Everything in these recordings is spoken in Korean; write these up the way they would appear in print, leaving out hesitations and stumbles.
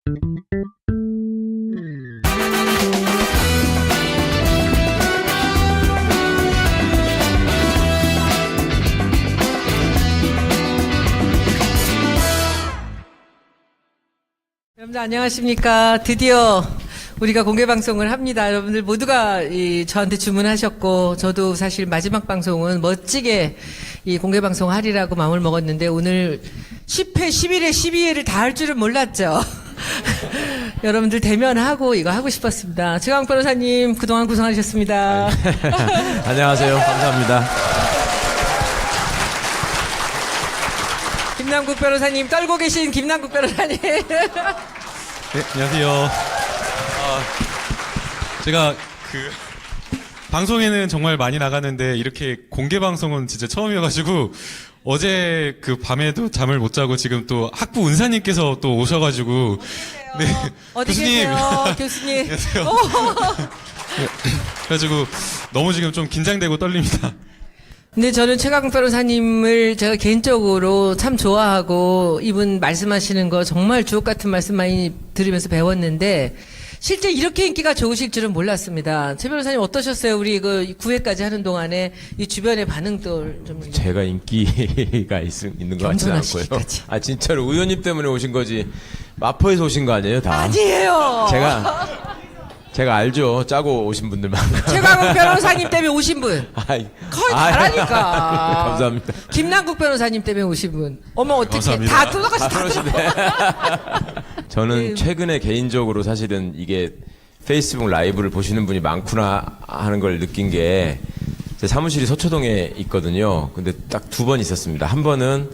여러분들 안녕하십니까. 드디어 우리가 공개방송을 합니다. 여러분들 모두가 저한테 주문하셨고, 저도 사실 마지막 방송은 멋지게 이 공개방송 하리라고 마음을 먹었는데, 오늘 10회, 11회, 12회를 다 할 줄은 몰랐죠. 여러분들 대면하고 이거 하고 싶었습니다. 최강 변호사님, 그동안 고생하셨습니다. 안녕하세요. 감사합니다. 김남국 변호사님, 떨고 계신 김남국 변호사님. 네, 안녕하세요. 제가 방송에는 정말 많이 나가는데 이렇게 공개 방송은 진짜 처음이어가지고 어제 밤에도 잠을 못 자고 지금 또 학부 은사님께서 또 오셔가지고 네, 어디 교수님. 계세요, 교수님? 안녕하세요. 네, 그래가지고 너무 지금 좀 긴장되고 떨립니다. 근데 저는 최강 변호사님을 제가 개인적으로 참 좋아하고, 이분 말씀하시는 거 정말 주옥 같은 말씀 많이 들으면서 배웠는데, 실제 이렇게 인기가 좋으실 줄은 몰랐습니다. 최 변호사님 어떠셨어요? 우리 9회까지 하는 동안에 이 주변의 반응도 좀. 제가 인기가 있는 것 같지는 않고요. 겸손하시기까지. 진짜로 의원님 때문에 오신 거지. 마포에서 오신 거 아니에요, 다? 아니에요. 제가 알죠. 짜고 오신 분들만. 최강욱 변호사님 때문에 오신 분. 아이, 거의 다라니까. 감사합니다. 김남국 변호사님 때문에 오신 분. 어머, 어떻게 감사합니다. 다 뜯어가시, 다 뜯어. 저는 최근에 개인적으로 사실은 이게 페이스북 라이브를 보시는 분이 많구나 하는 걸 느낀 게, 제 사무실이 서초동에 있거든요. 근데 딱 2번 있었습니다. 한 번은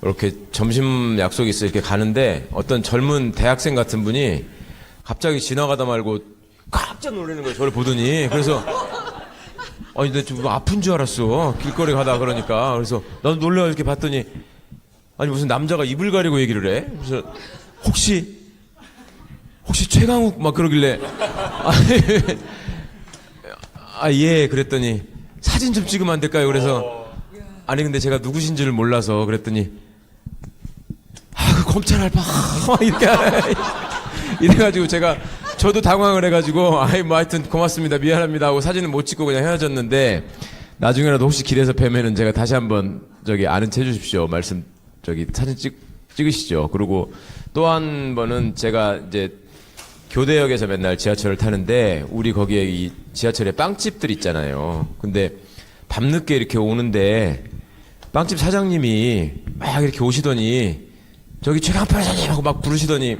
이렇게 점심 약속이 있어 이렇게 가는데 어떤 젊은 대학생 같은 분이 갑자기 지나가다 말고 깜짝 놀라는 거예요. 저를 보더니. 그래서 아니 나 좀 아픈 줄 알았어. 길거리 가다 그러니까. 그래서 나도 놀라 이렇게 봤더니 아니 무슨 남자가 입을 가리고 얘기를 해. 그래서 혹시 최강욱 막 그러길래 예 그랬더니 사진 좀 찍으면 안 될까요? 그래서 아니 근데 제가 누구신지를 몰라서 그랬더니 그 검찰 알바 이렇게 이래가지고 저도 당황을 해가지고 뭐 하여튼 고맙습니다 미안합니다 하고 사진은 못 찍고 그냥 헤어졌는데, 나중에라도 혹시 길에서 뵈면은 제가 다시 한번 아는 체 해주십시오. 말씀 사진 찍으시죠. 그리고 또 한 번은 제가 이제 교대역에서 맨날 지하철을 타는데 우리 거기에 이 지하철에 빵집들 있잖아요. 근데 밤늦게 이렇게 오는데 빵집 사장님이 막 이렇게 오시더니 저기 최강 변호사님 하고 막 부르시더니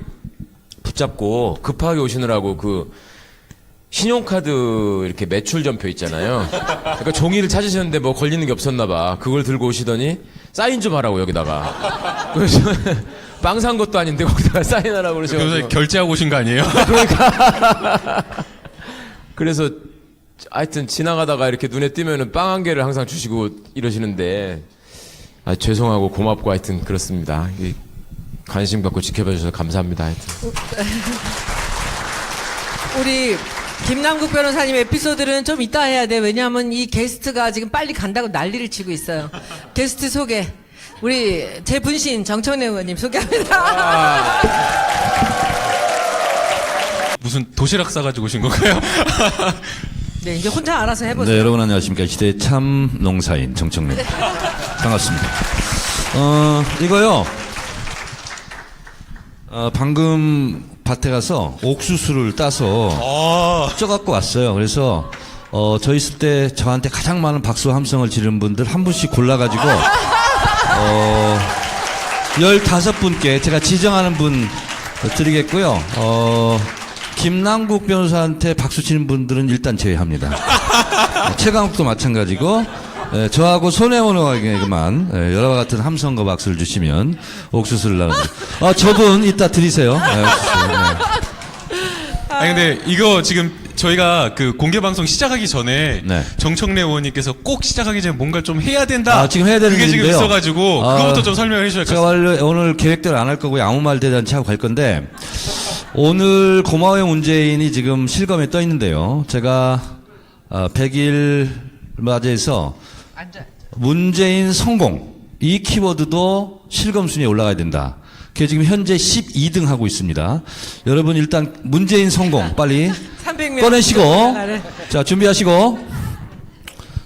붙잡고 급하게 오시느라고 신용카드 이렇게 매출 전표 있잖아요. 그러니까 종이를 찾으셨는데 뭐 걸리는 게 없었나 봐. 그걸 들고 오시더니 사인 좀 하라고 여기다가. 그래서 빵 산 것도 아닌데 거기다가 사인하라고 그러셔가지고. 결제하고 오신 거 아니에요? 그러니까. 그래서 하여튼 지나가다가 이렇게 눈에 띄면은 빵 한 개를 항상 주시고 이러시는데 죄송하고 고맙고 하여튼 그렇습니다. 관심 갖고 지켜봐 주셔서 감사합니다. 하여튼. 우리 김남국 변호사님 에피소드는 좀 이따 해야 돼. 왜냐하면 이 게스트가 지금 빨리 간다고 난리를 치고 있어요. 게스트 소개. 우리 제 분신 정청래 의원님 소개합니다. 무슨 도시락 싸가지고 오신 건가요? 네, 이제 혼자 알아서 해보세요. 네, 여러분 안녕하십니까. 시대의 참 농사인 정청래. 반갑습니다. 이거요. 방금 밭에 가서 옥수수를 따서 쪄갖고 왔어요. 그래서 저 있을 때 저한테 가장 많은 박수 함성을 지른 분들 한 분씩 골라가지고 15분께 제가 지정하는 분 드리겠고요. 김남국 변호사한테 박수 치는 분들은 일단 제외합니다. 최강욱도 마찬가지고, 저하고 손혜원 의원에게만 여러 같은 함성과 박수를 주시면 옥수수를 나눠드립니다. 저분 이따 드리세요. 옥수수. 네. 아니 근데 이거 지금 저희가 공개 방송 시작하기 전에 네. 정청래 의원님께서 꼭 시작하기 전에 뭔가 좀 해야 된다. 지금 해야 되는 그게 지금 일인데요. 있어가지고 그거부터 좀 설명해 주셔야 될 것 제가 같습니다. 원래 오늘 계획대로 안 할 거고요. 아무 말 대잔치 하고 갈 건데, 오늘 고마워요 문재인이 지금 실검에 떠 있는데요. 제가 100일 맞이해서 문재인 성공 이 키워드도 실검 순위에 올라가야 된다. 걔 지금 현재 12등 하고 있습니다. 여러분 일단 문재인 성공 빨리 300명 꺼내시고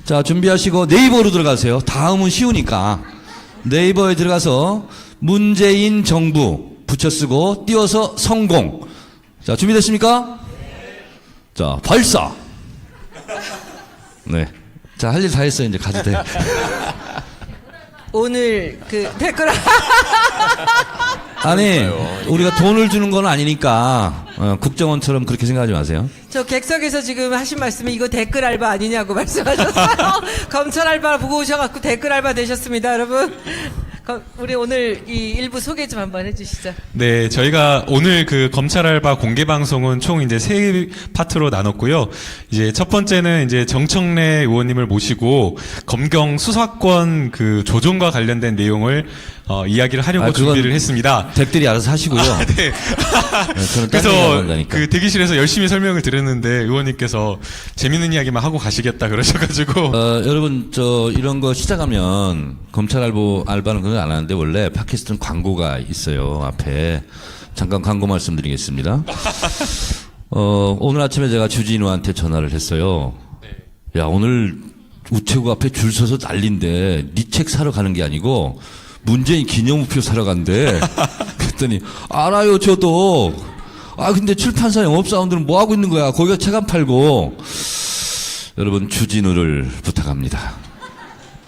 자 준비하시고 네이버로 들어가세요. 다음은 쉬우니까 네이버에 들어가서 문재인 정부 붙여쓰고 띄워서 성공. 자 준비됐습니까? 자 발사. 네. 자 할 일 다 했어요. 이제 가도 돼. 오늘 그 댓글 아니 우리가 돈을 주는 건 아니니까 국정원처럼 그렇게 생각하지 마세요. 저 객석에서 지금 하신 말씀이 이거 댓글 알바 아니냐고 말씀하셨어요. 검찰 알바 보고 오셔갖고 댓글 알바 되셨습니다, 여러분. 우리 오늘 이 일부 소개 좀 한번 해주시죠. 네, 저희가 오늘 그 검찰 알바 공개 방송은 총 이제 세 파트로 나눴고요. 이제 첫 번째는 이제 정청래 의원님을 모시고 검경 수사권 그 조정과 관련된 내용을 이야기를 하려고 그건 준비를 했습니다. 댁들이 알아서 하시고요. 네. 네, 저는 딴 얘기 안 그래서 한다니까. 그 대기실에서 열심히 설명을 드렸는데 의원님께서 재밌는 이야기만 하고 가시겠다 그러셔가지고 여러분 이런 거 시작하면 검찰 알바는 그건 안 하는데 원래 팟캐스트는 광고가 있어요 앞에. 잠깐 광고 말씀드리겠습니다. 오늘 아침에 제가 주진우한테 전화를 했어요. 야 오늘 우체국 앞에 줄 서서 난린데 네 책 사러 가는 게 아니고 문재인 기념우표 사러 간대. 그랬더니 알아요 저도. 근데 출판사 영업사원들은 뭐 하고 있는 거야. 거기가 책 안 팔고. 여러분 주진우를 부탁합니다.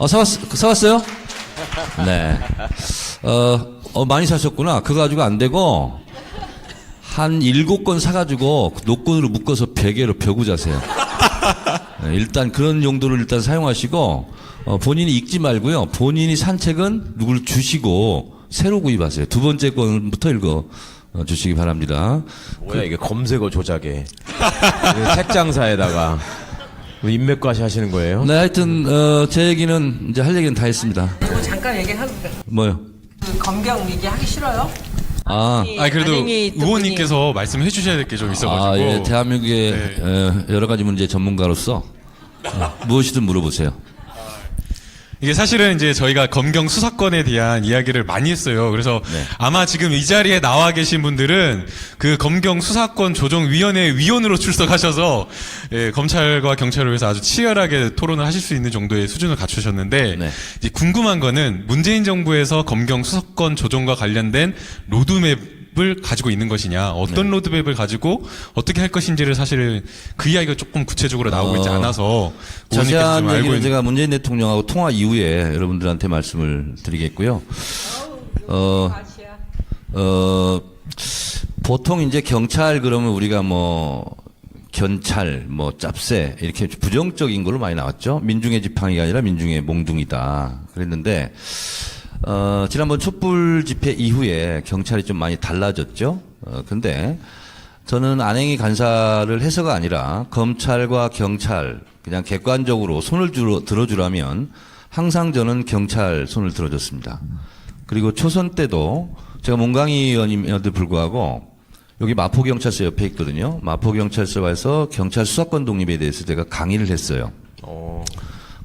사왔어요? 네. 많이 사셨구나. 그거 가지고 안 되고 한 7권 사가지고 노끈으로 묶어서 베개로 벼구 자세요. 네, 일단 그런 용도를 일단 사용하시고 본인이 읽지 말고요. 본인이 산 책은 누굴 주시고 새로 구입하세요. 두 번째 건부터 읽어 주시기 바랍니다. 뭐야 이게 검색어 조작에 책장사에다가 인맥과시 하시는 거예요? 네, 하여튼 제 얘기는 이제 할 얘기는 다 했습니다. 뭐 잠깐 얘기하고 뭐요? 그 검경 얘기하기 싫어요? 그래도 아니, 또 의원님께서 말씀해 주셔야 될 게 좀 있어가지고 예, 대한민국의 여러 가지 문제 전문가로서 무엇이든 물어보세요. 이게 사실은 이제 저희가 검경 수사권에 대한 이야기를 많이 했어요. 그래서 네. 아마 지금 이 자리에 나와 계신 분들은 그 검경 수사권 조정위원회 위원으로 출석하셔서 검찰과 경찰을 위해서 아주 치열하게 토론을 하실 수 있는 정도의 수준을 갖추셨는데 네. 이제 궁금한 거는 문재인 정부에서 검경 수사권 조정과 관련된 로드맵 을 가지고 있는 것이냐, 어떤 로드맵을 가지고 어떻게 할 것인지를 사실 그 이야기가 조금 구체적으로 나오고 있지 않아서 의원님께서 자세한 좀 알고 얘기는 있는 제가 문재인 대통령하고 통화 이후에 여러분들한테 말씀을 드리겠고요. 보통 이제 경찰 그러면 우리가 뭐 견찰, 뭐 짭새 이렇게 부정적인 걸로 많이 나왔죠. 민중의 지팡이가 아니라 민중의 몽둥이다 그랬는데 지난번 촛불 집회 이후에 경찰이 좀 많이 달라졌죠. 근데 저는 안행이 간사를 해서가 아니라 검찰과 경찰 그냥 객관적으로 손을 들어주라면 항상 저는 경찰 손을 들어줬습니다. 그리고 초선 때도 제가 몽강희 의원님에도 불구하고 여기 마포경찰서 옆에 있거든요. 마포경찰서 와서 경찰 수사권 독립에 대해서 제가 강의를 했어요.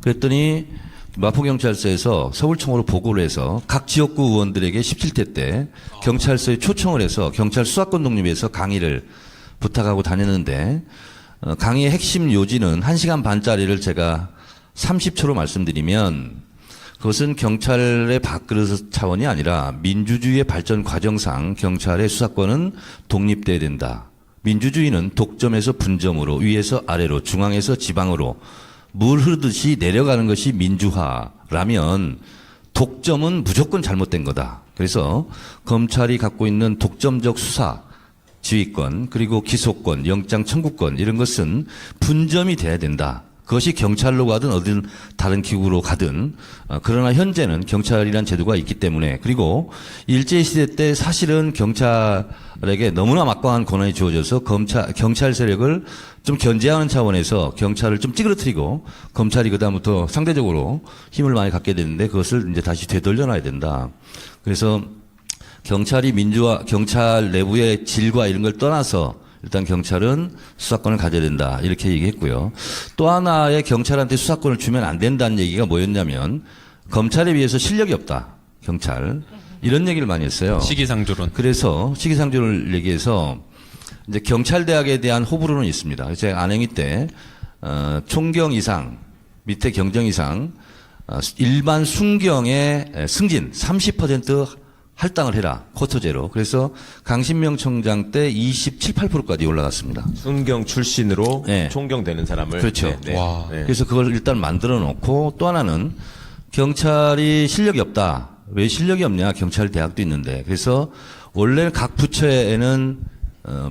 그랬더니 마포경찰서에서 서울청으로 보고를 해서 각 지역구 의원들에게 17대 때 경찰서에 초청을 해서 경찰 수사권 독립에서 강의를 부탁하고 다녔는데 강의의 핵심 요지는 1시간 반짜리를 제가 30초로 말씀드리면 그것은 경찰의 밥그릇 차원이 아니라 민주주의의 발전 과정상 경찰의 수사권은 독립돼야 된다. 민주주의는 독점에서 분점으로 위에서 아래로 중앙에서 지방으로 물 흐르듯이 내려가는 것이 민주화라면 독점은 무조건 잘못된 거다. 그래서 검찰이 갖고 있는 독점적 수사, 지휘권, 그리고 기소권, 영장 청구권 이런 것은 분점이 돼야 된다. 그것이 경찰로 가든 어떤 다른 기구로 가든 그러나 현재는 경찰이란 제도가 있기 때문에 그리고 일제시대 때 사실은 경찰에게 너무나 막강한 권한이 주어져서 경찰 세력을 좀 견제하는 차원에서 경찰을 좀 찌그러뜨리고 검찰이 그다음부터 상대적으로 힘을 많이 갖게 되는데 그것을 이제 다시 되돌려놔야 된다. 그래서 경찰이 경찰 내부의 질과 이런 걸 떠나서 일단 경찰은 수사권을 가져야 된다. 이렇게 얘기했고요. 또 하나의 경찰한테 수사권을 주면 안 된다는 얘기가 뭐였냐면 검찰에 비해서 실력이 없다. 경찰. 이런 얘기를 많이 했어요. 시기상조론. 그래서 시기상조를 얘기해서 이제 경찰대학에 대한 호불호는 있습니다. 제가 안행이 때 총경 이상 밑에 경정 이상 일반 순경의 승진 30% 할당을 해라 쿼터제로. 그래서 강신명 청장 때 27, 8%까지 올라갔습니다. 순경 출신으로 네. 총경 되는 사람을 그렇죠. 와. 네. 그래서 그걸 일단 만들어 놓고 또 하나는 경찰이 실력이 없다. 왜 실력이 없냐? 경찰 대학도 있는데. 그래서 원래 각 부처에는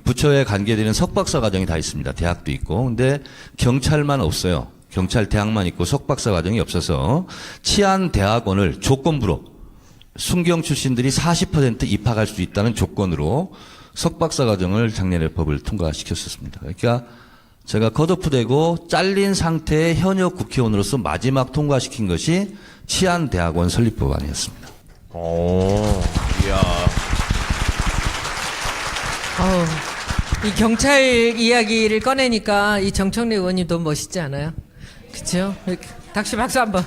부처에 관계되는 석박사 과정이 다 있습니다. 대학도 있고. 근데 경찰만 없어요. 경찰 대학만 있고 석박사 과정이 없어서 치안대학원을 조건부로 순경 출신들이 40% 입학할 수 있다는 조건으로 석박사 과정을 작년에 법을 통과시켰었습니다. 그러니까 제가 컷오프되고 잘린 상태의 현역 국회의원으로서 마지막 통과시킨 것이 치안대학원 설립법안이었습니다. 오, 이야. 이 경찰 이야기를 꺼내니까 이 정청래 의원님 너무 멋있지 않아요? 그렇죠? 닥시 박수 한번.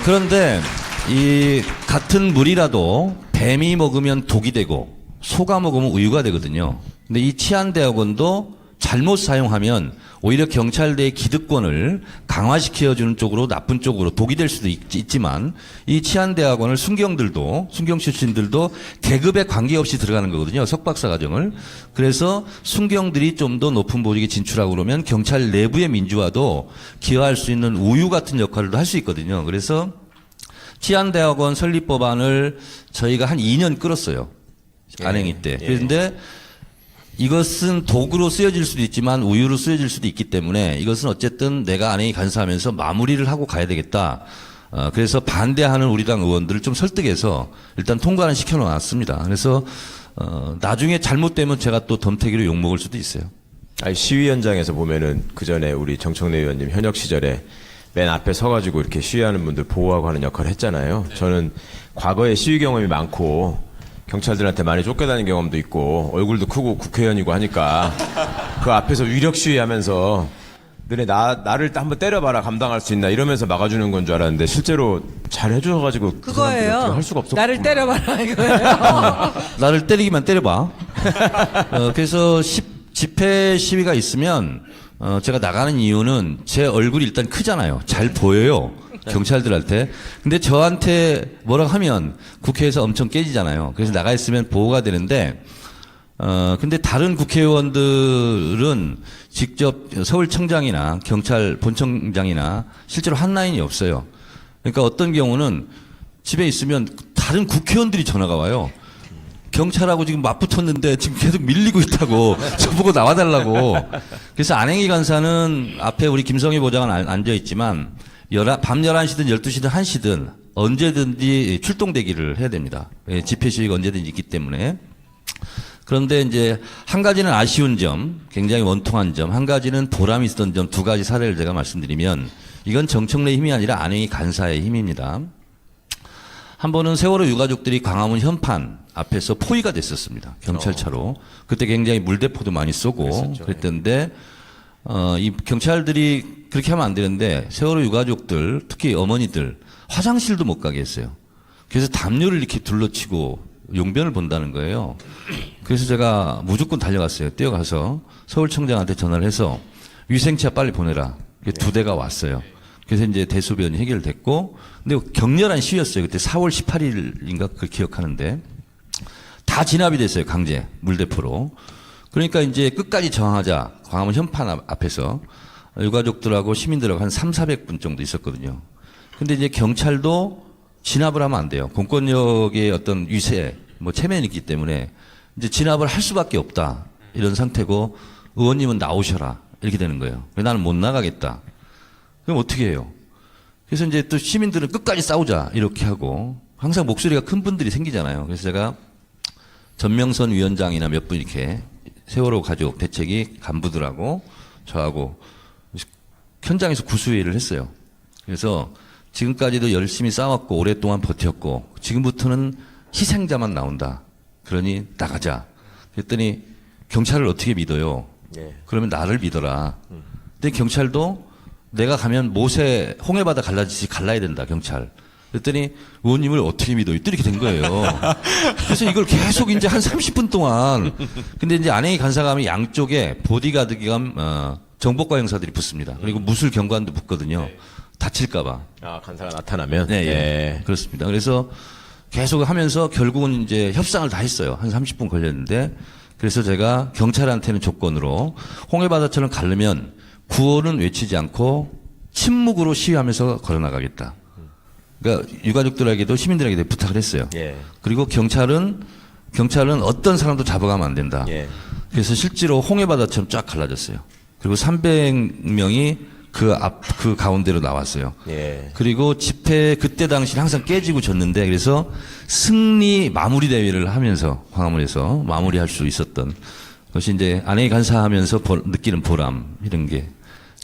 그런데 이 같은 물이라도 뱀이 먹으면 독이 되고 소가 먹으면 우유가 되거든요. 근데 이 치안대학원도 잘못 사용하면 오히려 경찰대의 기득권을 강화시켜주는 쪽으로 나쁜 쪽으로 독이 될 수도 있지만 이 치안대학원을 순경 출신들도 계급에 관계없이 들어가는 거거든요. 석박사 과정을. 그래서 순경들이 좀 더 높은 보직에 진출하고 그러면 경찰 내부의 민주화도 기여할 수 있는 우유 같은 역할도 할 수 있거든요. 그래서 치안대학원 설립법안을 저희가 한 2년 끌었어요. 안행이 때. 그런데 이것은 독으로 쓰여질 수도 있지만 우유로 쓰여질 수도 있기 때문에 이것은 어쨌든 내가 안행이 간사하면서 마무리를 하고 가야 되겠다. 그래서 반대하는 우리 당 의원들을 좀 설득해서 일단 통과는 시켜놓았습니다. 그래서 나중에 잘못되면 제가 또 덤태기로 욕먹을 수도 있어요. 아니, 시위 현장에서 보면은 그 전에 우리 정청래 의원님 현역 시절에 맨 앞에 서가지고 이렇게 시위하는 분들 보호하고 하는 역할을 했잖아요. 저는 과거에 시위 경험이 많고 경찰들한테 많이 쫓겨다닌 경험도 있고 얼굴도 크고 국회의원이고 하니까 그 앞에서 위력 시위하면서 너네 나를 한번 때려봐라 감당할 수 있나 이러면서 막아주는 건 줄 알았는데 실제로 잘 해줘가지고 그 사람들이 어떻게 그거예요. 할 수가 없었구나. 나를 때려봐라 이거예요. 나를 때리기만 때려봐. 그래서 집회 시위가 있으면 제가 나가는 이유는 제 얼굴이 일단 크잖아요. 잘 보여요. 경찰들한테. 근데 저한테 뭐라고 하면 국회에서 엄청 깨지잖아요. 그래서 나가 있으면 보호가 되는데, 근데 다른 국회의원들은 직접 서울청장이나 경찰 본청장이나 실제로 한 라인이 없어요. 그러니까 어떤 경우는 집에 있으면 다른 국회의원들이 전화가 와요. 경찰하고 지금 맞붙었는데 지금 계속 밀리고 있다고 저보고 나와달라고. 그래서 안행이 간사는 앞에 우리 김성희 보좌관 앉아있지만 밤 11시든 12시든 1시든 언제든지 출동대기를 해야 됩니다. 집회 시위가 언제든지 있기 때문에. 그런데 이제 한 가지는 아쉬운 점, 굉장히 원통한 점, 한 가지는 보람이 있었던 점, 두 가지 사례를 제가 말씀드리면 이건 정청래의 힘이 아니라 안행이 간사의 힘입니다. 한 번은 세월호 유가족들이 광화문 현판 앞에서 포위가 됐었습니다. 경찰차로. 그때 굉장히 물대포도 많이 쏘고 그랬던데 이 경찰들이 그렇게 하면 안 되는데 세월호 유가족들 특히 어머니들 화장실도 못 가게 했어요. 그래서 담요를 이렇게 둘러치고 용변을 본다는 거예요. 그래서 제가 무조건 달려갔어요. 뛰어가서 서울청장한테 전화를 해서 위생차 빨리 보내라. 두 대가 왔어요. 그래서 이제 대소변이 해결됐고, 근데 격렬한 시위였어요. 그때 4월 18일인가 그걸 기억하는데 다 진압이 됐어요. 강제 물대포로. 그러니까 이제 끝까지 저항하자. 광화문 현판 앞에서 유가족들하고 시민들하고 한 300~400분 정도 있었거든요. 근데 이제 경찰도 진압을 하면 안 돼요. 공권력의 어떤 위세, 체면이 있기 때문에 이제 진압을 할 수밖에 없다. 이런 상태고 의원님은 나오셔라. 이렇게 되는 거예요. 나는 못 나가겠다. 그럼 어떻게 해요? 그래서 이제 또 시민들은 끝까지 싸우자. 이렇게 하고 항상 목소리가 큰 분들이 생기잖아요. 그래서 제가 전명선 위원장이나 몇 분 이렇게 세월호 가족 대책위 간부들하고 저하고 현장에서 구수회의를 했어요. 그래서 지금까지도 열심히 싸웠고 오랫동안 버텼고 지금부터는 희생자만 나온다. 그러니 나가자. 그랬더니 경찰을 어떻게 믿어요? 그러면 나를 믿어라. 근데 경찰도 내가 가면 못에 홍해바다 갈라지지 갈라야 된다. 경찰. 그랬더니 의원님을 어떻게 믿어요? 또 이렇게 된 거예요. 그래서 이걸 계속 이제 한 30분 동안. 근데 이제 안행이 간사가 하면 양쪽에 보디가드 기관, 정보과 형사들이 붙습니다. 그리고 무술 경관도 붙거든요. 다칠까봐. 아, 간사가 나타나면? 네, 예. 그렇습니다. 그래서 계속 하면서 결국은 이제 협상을 다 했어요. 한 30분 걸렸는데. 그래서 제가 경찰한테는 조건으로 홍해바다처럼 가려면 구호는 외치지 않고 침묵으로 시위하면서 걸어나가겠다. 그러니까 유가족들에게도 시민들에게도 부탁을 했어요. 예. 그리고 경찰은 어떤 사람도 잡아가면 안 된다. 예. 그래서 실제로 홍해바다처럼 쫙 갈라졌어요. 그리고 300명이 그 가운데로 나왔어요. 예. 그리고 집회 그때 당시 항상 깨지고 졌는데 그래서 승리 마무리 대회를 하면서 광화문에서 마무리할 수 있었던 것이 이제 안행이 간사하면서 느끼는 보람 이런 게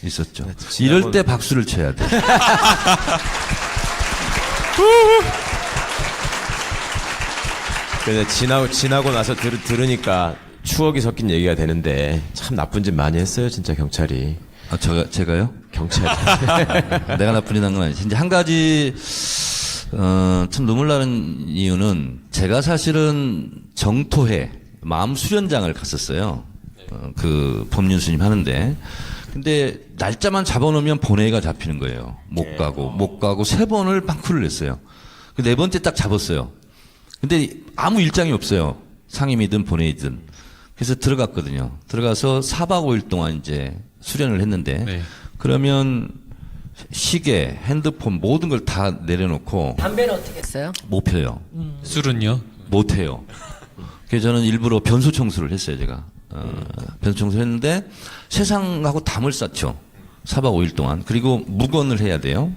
있었죠. 이럴 때 박수를 쳐야 돼. 근데 지나고 나서 들으니까 추억이 섞인 얘기가 되는데 참 나쁜 짓 많이 했어요, 진짜 경찰이. 아, 제가요? 경찰이. 내가 나쁜 짓 한 건 아니지. 이제 한 가지, 참 눈물 나는 이유는 제가 사실은 정토회 마음 수련장을 갔었어요. 그 법륜스님 하는데. 근데 날짜만 잡아놓으면 본회의가 잡히는 거예요. 못 가고 3번을 빵꾸를 냈어요. 그 4번째 딱 잡았어요. 근데 아무 일정이 없어요. 상임이든 본회의든. 그래서 들어갔거든요. 들어가서 4박 5일 동안 이제 수련을 했는데 네. 그러면 시계, 핸드폰 모든 걸 다 내려놓고 담배는 어떻게 했어요? 못 펴요. 술은요? 못 해요. 그래서 저는 일부러 변소 청소를 했어요, 제가. 변소 청소를 했는데 세상하고 담을 쌓죠. 4박 5일 동안. 그리고 묵언을 해야 돼요.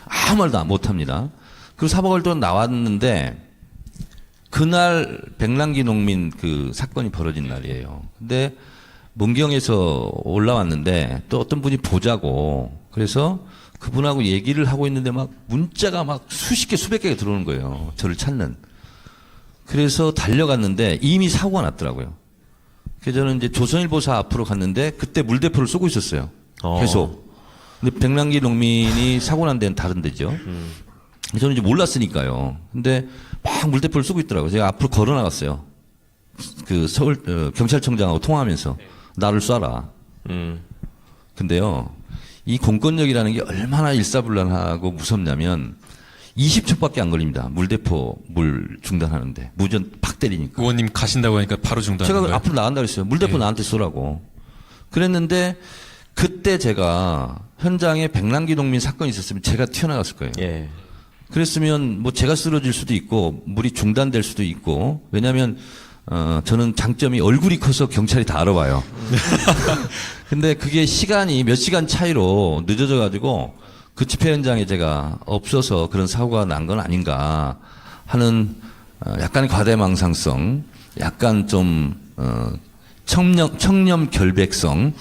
아무 말도 못 합니다. 그리고 4박 5일 동안 나왔는데 그날 백남기 농민 그 사건이 벌어진 날이에요. 근데 문경에서 올라왔는데 또 어떤 분이 보자고 그래서 그분하고 얘기를 하고 있는데 막 문자가 막 수십 개 수백 개가 들어오는 거예요. 저를 찾는. 그래서 달려갔는데 이미 사고가 났더라고요. 그래서 저는 이제 조선일보사 앞으로 갔는데 그때 물대포를 쏘고 있었어요. 계속. 근데 백남기 농민이 사고 난 데는 다른 데죠. 저는 이제 몰랐으니까요. 근데 막 물대포를 쏘고 있더라고요. 제가 앞으로 걸어 나갔어요. 그 서울 경찰청장하고 통화하면서 나를 쏴라. 근데요, 이 공권력이라는 게 얼마나 일사불란하고 무섭냐면 20초밖에 안 걸립니다. 물대포 물 중단하는데 무전 팍 때리니까. 의원님 가신다고 하니까 바로 중단한 제가 거예요? 앞으로 나간다 그랬어요. 물대포 나한테 쏘라고. 그랬는데 그때 제가 현장에 백남기 농민 사건이 있었으면 제가 튀어나갔을 거예요. 예. 그랬으면 뭐 제가 쓰러질 수도 있고 물이 중단될 수도 있고 왜냐하면 저는 장점이 얼굴이 커서 경찰이 다 알아봐요. 근데 그게 시간이 몇 시간 차이로 늦어져 가지고 그 집회 현장에 제가 없어서 그런 사고가 난 건 아닌가 하는 약간의 과대망상성, 약간 좀 청렴 결백성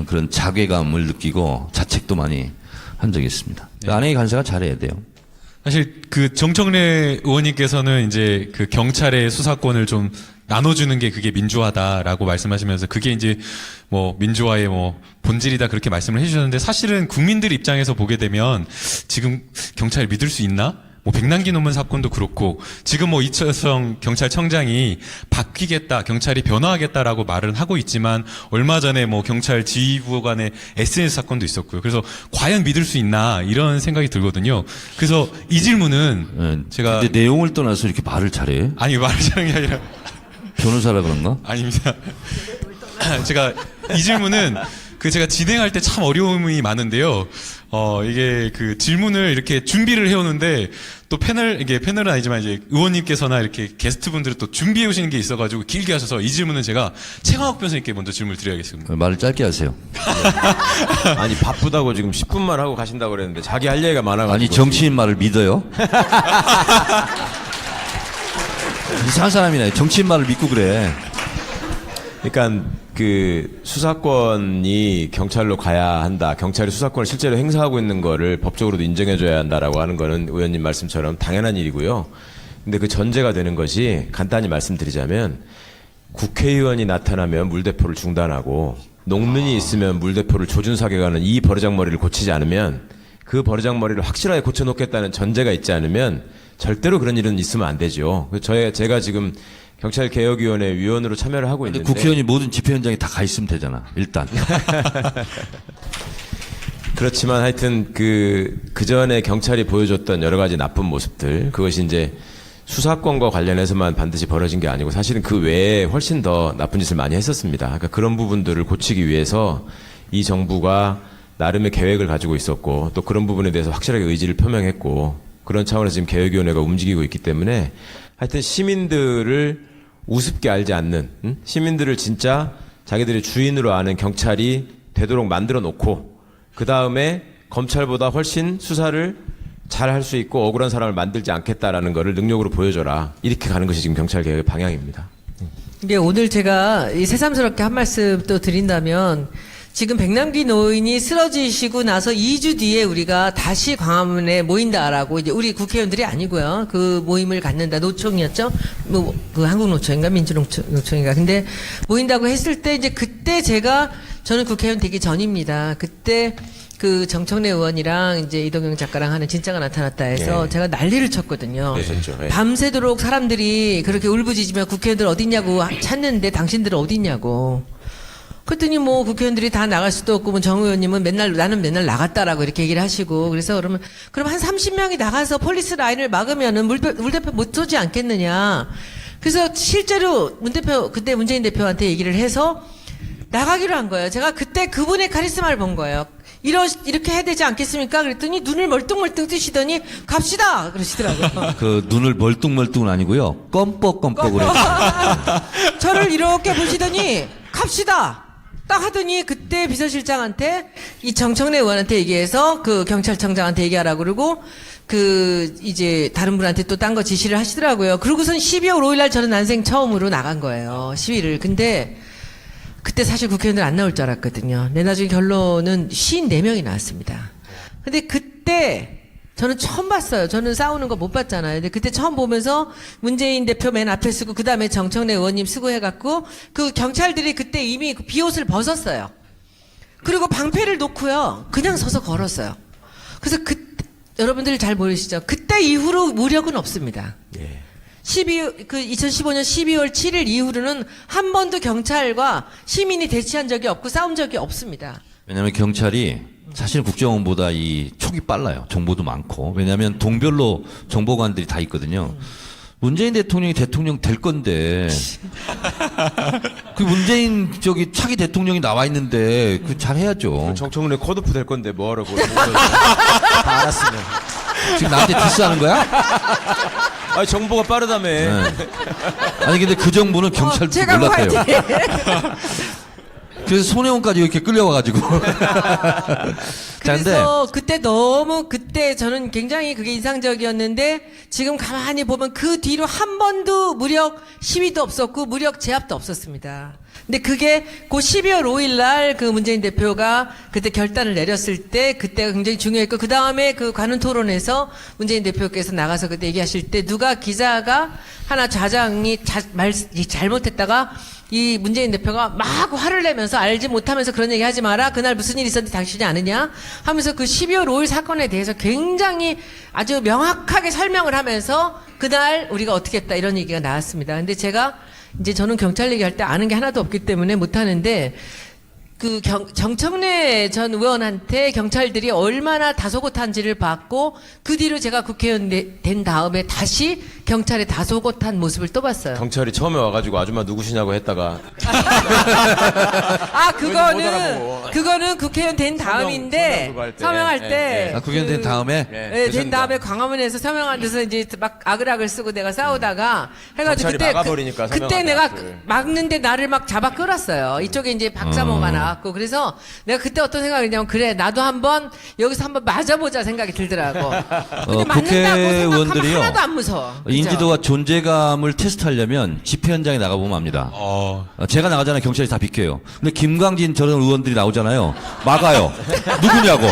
그런 자괴감을 느끼고 자책도 많이 한 적이 있습니다. 네. 안행이 간사가 잘해야 돼요. 사실 그 정청래 의원님께서는 이제 그 경찰의 수사권을 좀 나눠주는 게 그게 민주화다라고 말씀하시면서 그게 이제 뭐 민주화의 뭐 본질이다 그렇게 말씀을 해주셨는데 사실은 국민들 입장에서 보게 되면 지금 경찰 믿을 수 있나? 뭐 백남기 논문 사건도 그렇고 지금 뭐 이철성 경찰청장이 바뀌겠다, 경찰이 변화하겠다라고 말은 하고 있지만 얼마 전에 뭐 경찰 지휘부 간의 SNS 사건도 있었고요. 그래서 과연 믿을 수 있나 이런 생각이 들거든요. 그래서 이 질문은 네, 제가 근데 내용을 떠나서 이렇게 말을 잘해? 아니 말을 잘하는 게 아니라 변호사라 그런가? 아닙니다. 제가 이 질문은 그 제가 진행할 때 참 어려움이 많은데요. 이게 그 질문을 이렇게 준비를 해오는데 또 이게 패널은 아니지만 이제 의원님께서나 이렇게 게스트분들은 또 준비해 오시는 게 있어가지고 길게 하셔서 이 질문은 제가 최강욱 변호사님께 먼저 질문을 드려야겠습니다. 말을 짧게 하세요. 아니, 바쁘다고 지금 10분만 하고 가신다고 그랬는데 자기 할 얘기가 많아가지고. 아니, 정치인 말을 믿어요? 이상한 사람이네. 정치인 말을 믿고 그래. 그러니까 그 수사권이 경찰로 가야 한다. 경찰이 수사권을 실제로 행사하고 있는 거를 법적으로도 인정해줘야 한다라고 하는 거는 의원님 말씀처럼 당연한 일이고요. 근데 그 전제가 되는 것이 간단히 말씀드리자면 국회의원이 나타나면 물대포를 중단하고 농민이 있으면 물대포를 조준사격하는 이 버르장머리를 고치지 않으면 그 버르장머리를 확실하게 고쳐놓겠다는 전제가 있지 않으면 절대로 그런 일은 있으면 안 되죠. 제가 지금 경찰개혁위원회 위원으로 참여를 하고 근데 있는데 국회의원이 모든 집회 현장에 다 가 있으면 되잖아. 일단. 그렇지만 하여튼 그 전에 경찰이 보여줬던 여러 가지 나쁜 모습들, 그것이 이제 수사권과 관련해서만 반드시 벌어진 게 아니고 사실은 그 외에 훨씬 더 나쁜 짓을 많이 했었습니다. 그러니까 그런 부분들을 고치기 위해서 이 정부가 나름의 계획을 가지고 있었고 또 그런 부분에 대해서 확실하게 의지를 표명했고 그런 차원에서 지금 개혁위원회가 움직이고 있기 때문에 하여튼 시민들을 우습게 알지 않는, 시민들을 진짜 자기들의 주인으로 아는 경찰이 되도록 만들어 놓고 그 다음에 검찰보다 훨씬 수사를 잘 할 수 있고 억울한 사람을 만들지 않겠다라는 거를 능력으로 보여줘라. 이렇게 가는 것이 지금 경찰개혁의 방향입니다. 근데 오늘 제가 이 새삼스럽게 한 말씀 또 드린다면 지금 백남기 노인이 쓰러지시고 나서 2주 뒤에 우리가 다시 광화문에 모인다라고 이제 우리 국회의원들이 아니고요. 그 모임을 갖는다. 노총이었죠? 뭐, 그 한국노총인가 민주노총인가. 근데 모인다고 했을 때 이제 그때 저는 국회의원 되기 전입니다. 그때 그 정청래 의원이랑 이제 이동영 작가랑 하는 진짜가 나타났다 해서 예. 제가 난리를 쳤거든요. 그랬었죠. 예. 밤새도록 사람들이 그렇게 울부짖으며 국회의원들 어딨냐고 찾는데 당신들은 어딨냐고. 그랬더니 뭐 국회의원들이 다 나갈 수도 없고 뭐 정 의원님은 나는 맨날 나갔다라고 이렇게 얘기를 하시고 그래서 그럼 한 30명이 나가서 폴리스 라인을 막으면은 물 대표 못 쏘지 않겠느냐. 그래서 실제로 그때 문재인 대표한테 얘기를 해서 나가기로 한 거예요. 제가 그때 그분의 카리스마를 본 거예요. 이렇게 해야 되지 않겠습니까? 그랬더니 눈을 멀뚱멀뚱 뜨시더니 갑시다! 그러시더라고요. 그 눈을 멀뚱멀뚱은 아니고요. 껌뻑껌뻑으로. 저를 이렇게 보시더니 갑시다! 딱 하더니 그때 비서실장한테 이 정청래 의원한테 얘기해서 그 경찰청장한테 얘기하라고 그러고 이제 다른 분한테 또 딴 거 지시를 하시더라고요. 그러고선 12월 5일 날 저는 난생 처음으로 나간 거예요. 시위를. 근데 그때 사실 국회의원들 안 나올 줄 알았거든요. 근데 나중에 결론은 54명이 나왔습니다. 근데 그때 저는 처음 봤어요. 저는 싸우는 거 못 봤잖아요. 근데 그때 처음 보면서 문재인 대표 맨 앞에 쓰고 그 다음에 정청래 의원님 쓰고 해갖고 그 경찰들이 그때 이미 그 비옷을 벗었어요. 그리고 방패를 놓고요. 그냥 서서 걸었어요. 그래서 여러분들 잘 모르시죠? 그때 이후로 무력은 없습니다. 예. 2015년 12월 7일 이후로는 한 번도 경찰과 시민이 대치한 적이 없고 싸운 적이 없습니다. 왜냐하면 경찰이 사실 국정원보다 이 촉이 빨라요. 정보도 많고. 왜냐하면 동별로 정보관들이 다 있거든요. 문재인 대통령이 대통령 될 건데 그 문재인 차기 대통령이 나와 있는데 그 잘 해야죠. 정청래 컷오프 될 건데 뭐하라고. 다 알았으면. 지금 나한테 디스하는 거야? 아니 정보가 빠르다며. 네. 아니 근데 그 정보는 경찰도 제가 몰랐대요. 뭐하지? 그래서 손혜원까지 이렇게 끌려와가지고. 자, 근데 그래서 그때 저는 굉장히 그게 인상적이었는데 지금 가만히 보면 그 뒤로 한 번도 무력 시위도 없었고 무력 제압도 없었습니다. 근데 그게 그 12월 5일 날 그 문재인 대표가 그때 결단을 내렸을 때 그때가 굉장히 중요했고 그 다음에 그 관훈 토론에서 문재인 대표께서 나가서 그때 얘기하실 때 기자가 하나 좌장이 잘못했다가 이 문재인 대표가 막 화를 내면서 알지 못하면서 그런 얘기 하지 마라. 그날 무슨 일이 있었는지 당신이 아느냐 하면서 그 12월 5일 사건에 대해서 굉장히 아주 명확하게 설명을 하면서 그날 우리가 어떻게 했다 이런 얘기가 나왔습니다. 근데 저는 경찰 얘기할 때 아는 게 하나도 없기 때문에 못하는데 정청래 전 의원한테 경찰들이 얼마나 다소곳한지를 봤고 그 뒤로 제가 국회의원 된 다음에 다시 경찰의 다소곳한 모습을 또 봤어요. 경찰이 처음에 와가지고 아줌마 누구시냐고 했다가 그거는 국회의원 된 다음인데 서명할 때 국회의원 된 다음에 된 다음에 광화문에서 서명한 데서 이제 막 아글아글 쓰고 내가 싸우다가 해가지고 경찰이 막아버리니까 그때 서명하지 내가 않았어요. 막는데 나를 막 잡아 끌었어요. 이쪽에 이제 박사모가 나왔고 그래서 내가 그때 어떤 생각이 있냐면 그래 나도 여기서 한번 맞아보자 생각이 들더라고. 근데 맞는다고 생각하면 국회의원들이요. 하나도 안 무서워. 그죠? 인지도와 존재감을 테스트하려면 집회 현장에 나가보면 압니다. 제가 나가잖아요. 경찰이 다 비켜요. 근데 김광진 저런 의원들이 나오잖아요. 막아요. 누구냐고.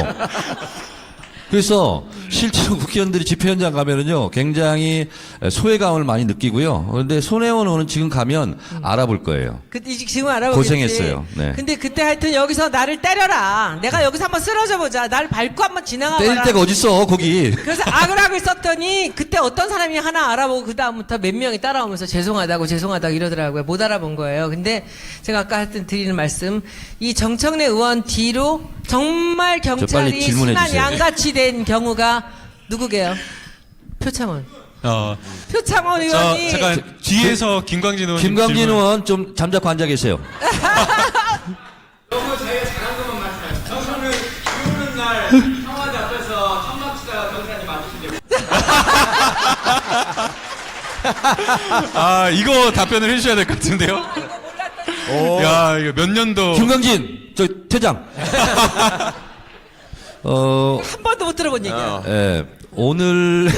그래서 실제로 국회의원들이 집회 현장 가면은요, 굉장히 소외감을 많이 느끼고요. 그런데 손혜원 의원은 지금 가면 알아볼 거예요. 지금 알아보겠지. 고생했어요. 네. 근데 그때 하여튼 여기서 나를 때려라. 내가 여기서 한번 쓰러져 보자. 나를 밟고 한번 지나가봐라. 때릴 데가 어딨어, 거기. 그래서 악을 썼더니 그때 어떤 사람이 하나 알아보고 그 다음부터 몇 명이 따라오면서 죄송하다고 이러더라고요. 못 알아본 거예요. 근데 제가 아까 하여튼 드리는 말씀, 이 정청래 의원 뒤로 정말 빨리 경찰이 질문해 순한 주세요. 양같이 된 경우가 누구게요? 표창원. 표창원 의원이 제가 뒤에서 김광진 의원 김광진 의원 좀 잠자코 앉아 계세요. 너무 자기가 잘한 것만 말씀하세요. 정청래 비 오는 날 청와대 앞에서 천막 치다가 경찰이 맞으신 적 이거 답변을 해주셔야 될 것 같은데요. 야, 이거 몇 년도. 김광진, 저 퇴장. 한 번도 못 들어본 얘기야. 예, 오늘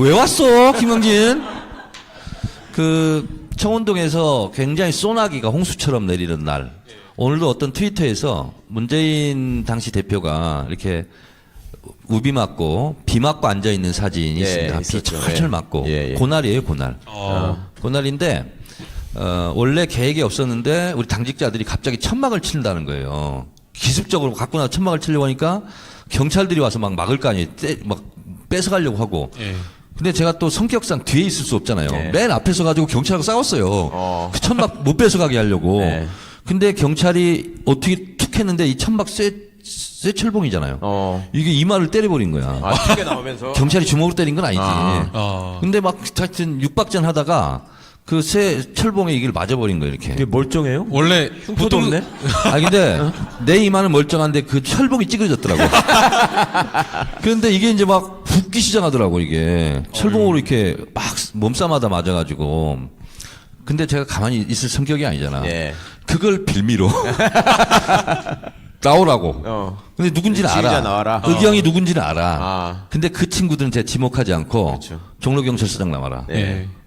왜 왔어, 김광진? 그 청운동에서 굉장히 소나기가 홍수처럼 내리는 날. 오늘도 어떤 트위터에서 문재인 당시 대표가 이렇게 우비 맞고 비 맞고 앉아 있는 사진이 있습니다. 비 있었죠. 철철 맞고 고날이에요, 고날. 고날인데 원래 계획이 없었는데 우리 당직자들이 갑자기 천막을 친다는 거예요. 기습적으로 갖고 나서 천막을 치려고 하니까 경찰들이 와서 막 막을 거 아니에요. 막 뺏어가려고 하고. 근데 제가 또 성격상 뒤에 있을 수 없잖아요. 맨 앞에 서가지고 경찰하고 싸웠어요. 그 천막 못 뺏어가게 하려고. 근데 경찰이 어떻게 툭 했는데 이 천막 쇠 철봉이잖아요. 이게 이마를 때려버린 거야. 크게 나오면서 경찰이 주먹으로 때린 건 아니지. 근데 막 하여튼 육박전 하다가 그 새 철봉에 이걸 맞아버린 거예요, 이렇게. 이게 멀쩡해요? 원래 흉터도 없네? 근데 내 이마는 멀쩡한데 그 철봉이 찌그러졌더라고. 그런데 이게 이제 막 붓기 시작하더라고, 이게. 철봉으로 이렇게 막 몸싸마다 맞아가지고. 근데 제가 가만히 있을 성격이 아니잖아. 그걸 빌미로. 나오라고. 근데 누군지는 지휘자 알아. 나와라. 의경이 누군지는 알아. 근데 그 친구들은 제가 지목하지 않고 종로경찰서장 나와라.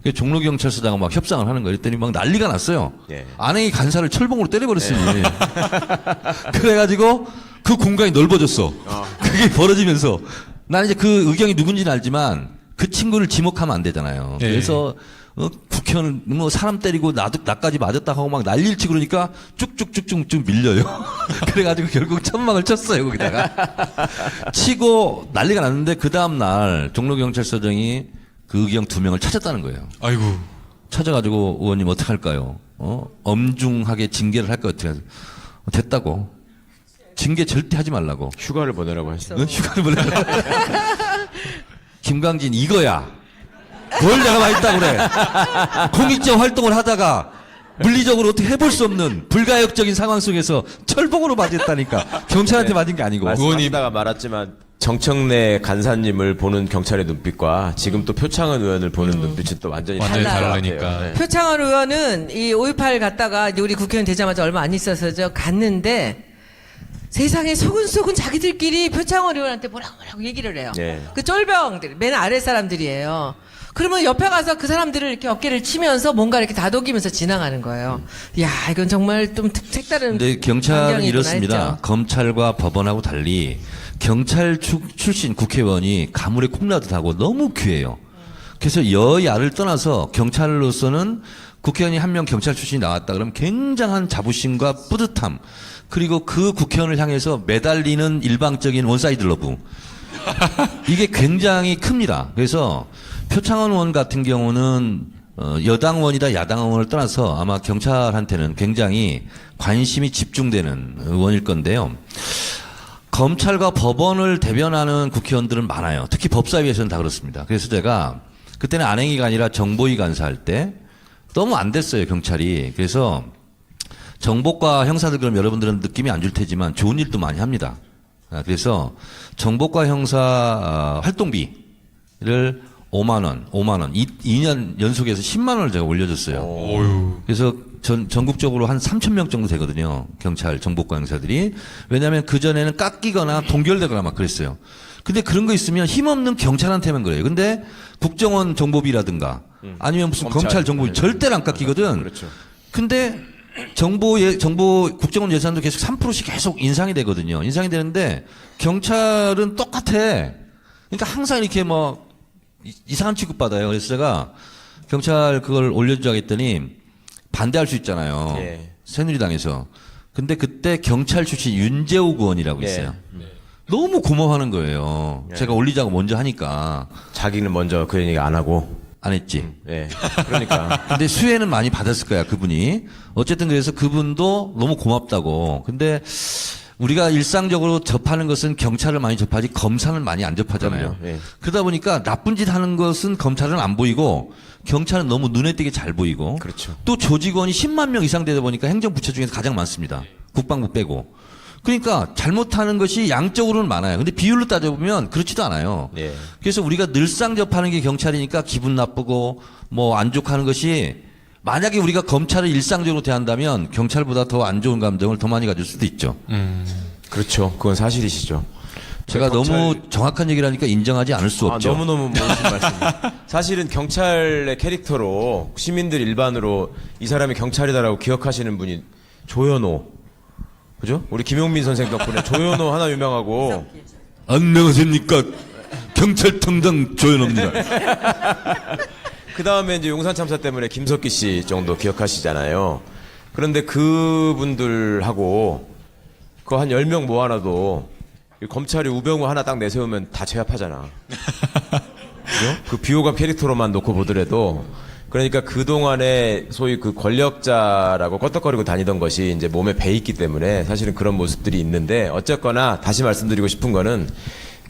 그 종로경찰서장하고 막 협상을 하는 거예요. 그랬더니 막 난리가 났어요. 안행이 간사를 철봉으로 때려버렸으니. 그래가지고 그 공간이 넓어졌어. 그게 벌어지면서 나는 이제 그 의경이 누군지는 알지만 그 친구를 지목하면 안 되잖아요. 그래서 국회의원 뭐 사람 때리고 나까지 맞았다 하고 막 난리를 치고 그러니까 쭉쭉쭉쭉 밀려요. 그래가지고 결국 천막을 쳤어요, 거기다가. 치고 난리가 났는데 그 다음날 종로경찰서장이 그 의경 2명을 찾았다는 거예요. 아이고. 찾아가지고 의원님 어떡할까요? 엄중하게 징계를 할까요? 어떻게 하세요? 됐다고. 징계 절대 하지 말라고. 휴가를 보내라고 했어. 휴가를 보내라고. 김광진 이거야. 뭘 내가 많이 했다고 그래. 공익적 활동을 하다가 물리적으로 어떻게 해볼 수 없는 불가역적인 상황 속에서 철봉으로 맞았다니까. 경찰한테 맞은 게 아니고. 말씀하시다가 말았지만 정청래 간사님을 보는 경찰의 눈빛과 지금 또 표창원 의원을 보는 눈빛은 또 완전히 다르니까. 표창원 의원은 이 5.18 갔다가 이제 우리 국회의원 되자마자 얼마 안 있어서죠. 갔는데 세상에 소근소근 자기들끼리 표창원 의원한테 뭐라고 얘기를 해요. 그 쫄병들, 맨 아래 사람들이에요. 그러면 옆에 가서 그 사람들을 이렇게 어깨를 치면서 뭔가 이렇게 다독이면서 지나가는 거예요. 야, 이건 정말 좀 색다른. 근데 경찰은 광경이구나 이렇습니다. 했죠. 검찰과 법원하고 달리 경찰 출신 국회의원이 가물에 콩나듯 하고 너무 귀해요. 그래서 여야를 떠나서 경찰로서는 국회의원이 한 명 경찰 출신이 나왔다 그러면 굉장한 자부심과 뿌듯함, 그리고 그 국회의원을 향해서 매달리는 일방적인 원사이드 러브, 이게 굉장히 큽니다. 그래서 표창원 의원 같은 경우는 여당 의원이다 야당 의원을 떠나서 아마 경찰한테는 굉장히 관심이 집중되는 의원일 건데요. 검찰과 법원을 대변하는 국회의원들은 많아요. 특히 법사위에서는 다 그렇습니다. 그래서 제가 그때는 안행위가 아니라 정보위 간사할 때 너무 안 됐어요, 경찰이. 그래서 정보과 형사들 그럼 여러분들은 느낌이 안 줄 테지만 좋은 일도 많이 합니다. 그래서 정보과 형사 활동비를 5만 원, 2년 연속해서 10만 원을 제가 올려줬어요. 그래서 전국적으로 한 3,000명 정도 되거든요. 경찰, 정보과 형사들이. 왜냐하면 그전에는 깎이거나 동결되거나 막 그랬어요. 근데 그런 거 있으면 힘없는 경찰한테만 그래요. 근데 국정원 정보비라든가 아니면 무슨 검찰 정보비 절대로 안 깎이거든. 그렇죠. 근데 정부 국정원 예산도 계속 3%씩 계속 인상이 되거든요. 인상이 되는데 경찰은 똑같아. 그러니까 항상 이렇게 뭐 이상한 취급받아요. 그래서 제가 경찰 그걸 올려주자 했더니 반대할 수 있잖아요. 예. 새누리당에서. 근데 그때 경찰 출신 윤재욱 의원이라고 있어요. 너무 고마워하는 거예요. 제가 올리자고 먼저 하니까. 자기는 먼저 그 얘기 안 하고. 안 했지. 예. 그러니까. 근데 수혜는 많이 받았을 거야, 그분이. 어쨌든 그래서 그분도 너무 고맙다고. 근데 우리가 일상적으로 접하는 것은 경찰을 많이 접하지 검사는 많이 안 접하잖아요. 그럼요. 예. 그러다 보니까 나쁜 짓 하는 것은 검찰은 안 보이고 경찰은 너무 눈에 띄게 잘 보이고 그렇죠. 또 조직원이 10만 명 이상 되다 보니까 행정부처 중에서 가장 많습니다. 국방부 빼고. 그러니까 잘못하는 것이 양적으로는 많아요. 근데 비율로 따져보면 그렇지도 않아요. 예. 그래서 우리가 늘상 접하는 게 경찰이니까 기분 나쁘고 뭐 안 좋고 하는 것이 만약에 우리가 검찰을 일상적으로 대한다면 경찰보다 더 안 좋은 감정을 더 많이 가질 수도 있죠. 그렇죠. 그건 사실이시죠. 제가 너무 정확한 얘기를 하니까 인정하지 않을 수 없죠. 너무너무 멋진 말씀입니다. 사실은 경찰의 캐릭터로 시민들 일반으로 이 사람이 경찰이다라고 기억하시는 분이 조현오. 그죠? 우리 김용민 선생 덕분에 조현오 하나 유명하고. 안녕하십니까. 경찰청장 조현호입니다. 그 다음에 이제 용산 참사 때문에 김석기 씨 정도 기억하시잖아요. 그런데 그분들하고 그 한 10명 모아놔도 검찰이 우병우 하나 딱 내세우면 다 제압하잖아. 그죠? 그 비호감 캐릭터로만 놓고 보더라도 그러니까 그동안에 소위 그 권력자라고 껐덕거리고 다니던 것이 이제 몸에 배 있기 때문에 사실은 그런 모습들이 있는데 어쨌거나 다시 말씀드리고 싶은 거는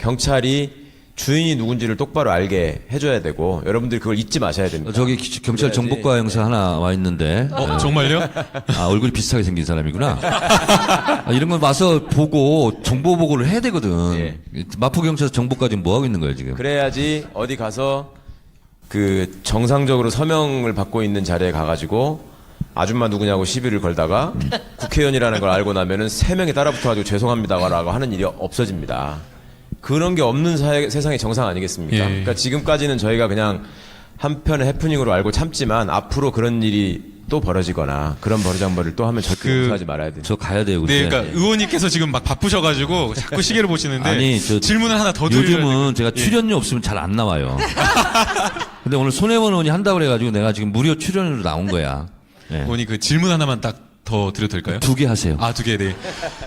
경찰이 주인이 누군지를 똑바로 알게 해줘야 되고 여러분들이 그걸 잊지 마셔야 됩니다. 저기 경찰 정보과 형사 하나 와 있는데. 정말요? 아, 얼굴이 비슷하게 생긴 사람이구나. 아, 이런 건 와서 보고 정보 보고를 해야 되거든. 예. 마포경찰서 정보과 지금 뭐 하고 있는 거예요, 지금? 그래야지 어디 가서 그 정상적으로 서명을 받고 있는 자리에 가가지고 아줌마 누구냐고 시비를 걸다가 국회의원이라는 걸 알고 나면은 3명이 따라붙어가지고 죄송합니다라고 하는 일이 없어집니다. 그런 게 없는 세상이 정상 아니겠습니까? 예. 그러니까 지금까지는 저희가 그냥 한편의 해프닝으로 알고 참지만 앞으로 그런 일이 또 벌어지거나 그런 버르장머리를 또 하면 절대 용서하지 말아야 돼요. 저 가야 돼요, 네, 근데. 그러니까 의원님께서 지금 막 바쁘셔가지고 자꾸 시계를 보시는데 아니, 저 질문을 하나 더 드려야 요즘은 제가 예. 출연료 없으면 잘 안 나와요. 근데 오늘 손혜원 의원이 한다고 그래가지고 내가 지금 무료 출연료로 나온 거야. 예. 의원님 그 질문 하나만 딱 더 드려도 될까요? 2개 하세요. 아, 2개, 네.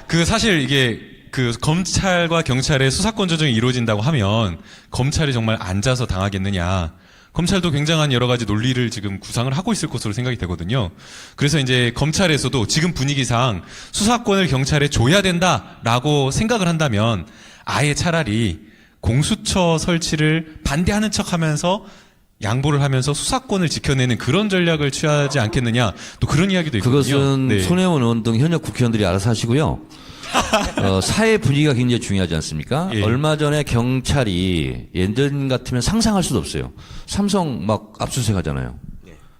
그 사실 이게 그 검찰과 경찰의 수사권 조정이 이루어진다고 하면 검찰이 정말 앉아서 당하겠느냐. 검찰도 굉장한 여러 가지 논리를 지금 구상을 하고 있을 것으로 생각이 되거든요. 그래서 이제 검찰에서도 지금 분위기상 수사권을 경찰에 줘야 된다라고 생각을 한다면 아예 차라리 공수처 설치를 반대하는 척 하면서 양보를 하면서 수사권을 지켜내는 그런 전략을 취하지 않겠느냐. 또 그런 이야기도 있거든요. 그것은 네. 손혜원 의원 등 현역 국회의원들이 알아서 하시고요. 사회 분위기가 굉장히 중요하지 않습니까? 예. 얼마 전에 경찰이 예전 같으면 상상할 수도 없어요. 삼성 막 압수수색 하잖아요.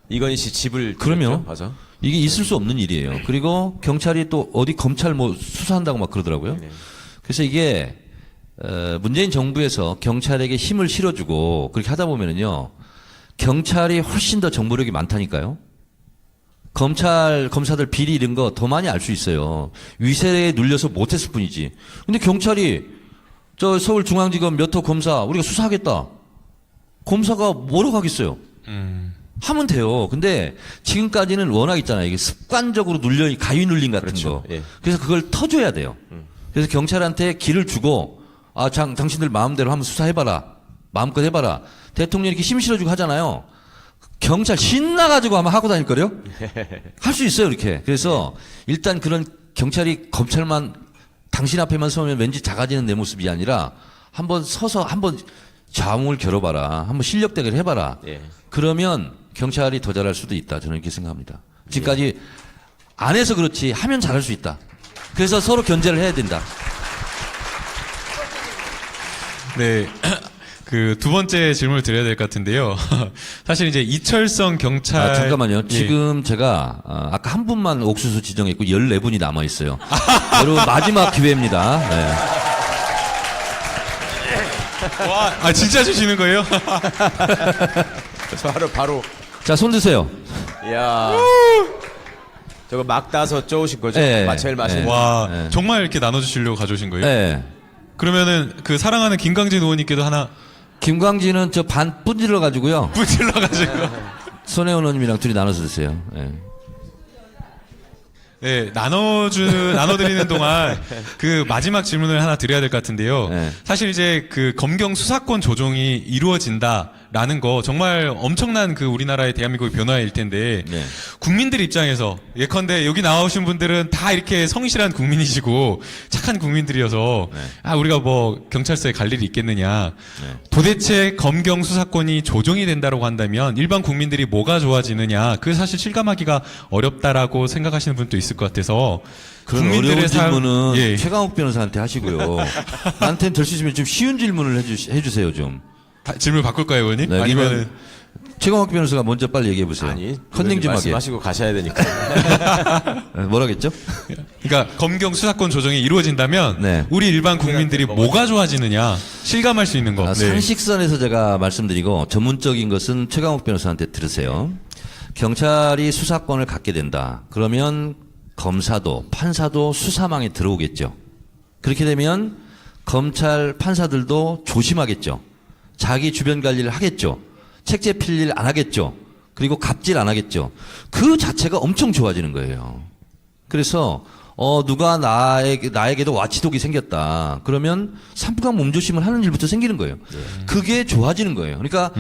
이건희 씨 집을 그러면 맞아. 이게 있을 수 없는 일이에요. 그리고 경찰이 또 어디 검찰 뭐 수사한다고 막 그러더라고요. 그래서 이게 문재인 정부에서 경찰에게 힘을 실어주고 그렇게 하다 보면은요. 경찰이 훨씬 더 정보력이 많다니까요. 검사들 비리 이런 거 더 많이 알 수 있어요. 위세에 눌려서 못했을 뿐이지. 근데 경찰이 저 서울중앙지검 몇 호 검사 우리가 수사하겠다. 검사가 뭐로 가겠어요? 하면 돼요. 근데 지금까지는 워낙 있잖아요. 이게 습관적으로 가위 눌림 같은 그렇죠. 거. 예. 그래서 그걸 터줘야 돼요. 그래서 경찰한테 길을 주고 당신들 마음대로 한번 수사해봐라. 마음껏 해봐라. 대통령이 이렇게 힘 실어주고 하잖아요. 경찰 신나가지고 아마 하고 다닐 거래요? 할 수 있어요, 이렇게. 그래서 일단 그런 경찰이 검찰만 당신 앞에만 서면 왠지 작아지는 내 모습이 아니라 한번 서서 한번 자웅을 겨뤄봐라. 한번 실력 대결 해봐라. 예. 그러면 경찰이 더 잘할 수도 있다. 저는 이렇게 생각합니다. 지금까지 안 해서 그렇지 하면 잘할 수 있다. 그래서 서로 견제를 해야 된다. 네. 그 두 번째 질문을 드려야 될 것 같은데요. 사실 이제 이철성 경찰. 잠깐만요. 예. 지금 제가 아까 한 분만 옥수수 지정했고 14분이 남아 있어요. 여러분 마지막 기회입니다. 네. 와, 진짜 주시는 거예요? 바로. 자, 손 드세요. 야. 저거 막 따서 쪼으신 거죠? 네. 제일 맛있는. 와, 네. 정말 이렇게 나눠주시려고 가져오신 거예요? 네. 그러면은 그 사랑하는 김광진 의원님께도 하나 김광진은 저 반 분질러 가지고요. 부질러가지고. 손혜원 의원님이랑 둘이 나눠서 드세요. 네. 네, 나눠드리는 동안 그 마지막 질문을 하나 드려야 될 것 같은데요. 네. 사실 이제 그 검경 수사권 조정이 이루어진다라는 거 정말 엄청난 그 우리나라의 대한민국의 변화일 텐데 네. 국민들 입장에서 예컨대 여기 나오신 분들은 다 이렇게 성실한 국민이시고 착한 국민들이어서 아, 우리가 뭐 경찰서에 갈 일이 있겠느냐. 도대체 검경 수사권이 조정이 된다고 한다면 일반 국민들이 뭐가 좋아지느냐. 그 사실 실감하기가 어렵다라고 생각하시는 분도 있을 것 같아서 그런 어려운 질문은 예. 최강욱 변호사한테 하시고요. 나한테는 될 수 있으면 좀 쉬운 질문을 해주세요 좀. 질문 바꿀까요, 의원님? 네, 아니면은 최강욱 변호사가 먼저 빨리 얘기해 보세요. 아니, 컨닝 좀 하게. 말씀하시고 가셔야 되니까. 뭐라겠죠? 그러니까 검경 수사권 조정이 이루어진다면 네. 우리 일반 국민들이 뭐가 좋아지느냐 실감할 수 있는 거. 아, 상식선에서 제가 말씀드리고 전문적인 것은 최강욱 변호사한테 들으세요. 경찰이 수사권을 갖게 된다. 그러면 검사도 판사도 수사망에 들어오겠죠. 그렇게 되면 검찰 판사들도 조심하겠죠. 자기 주변 관리를 하겠죠. 책제 필일 안 하겠죠. 그리고 갑질 안 하겠죠. 그 자체가 엄청 좋아지는 거예요. 그래서 누가 나에게도 와치독이 생겼다. 그러면 삼가 몸조심을 하는 일부터 생기는 거예요. 그게 좋아지는 거예요. 그러니까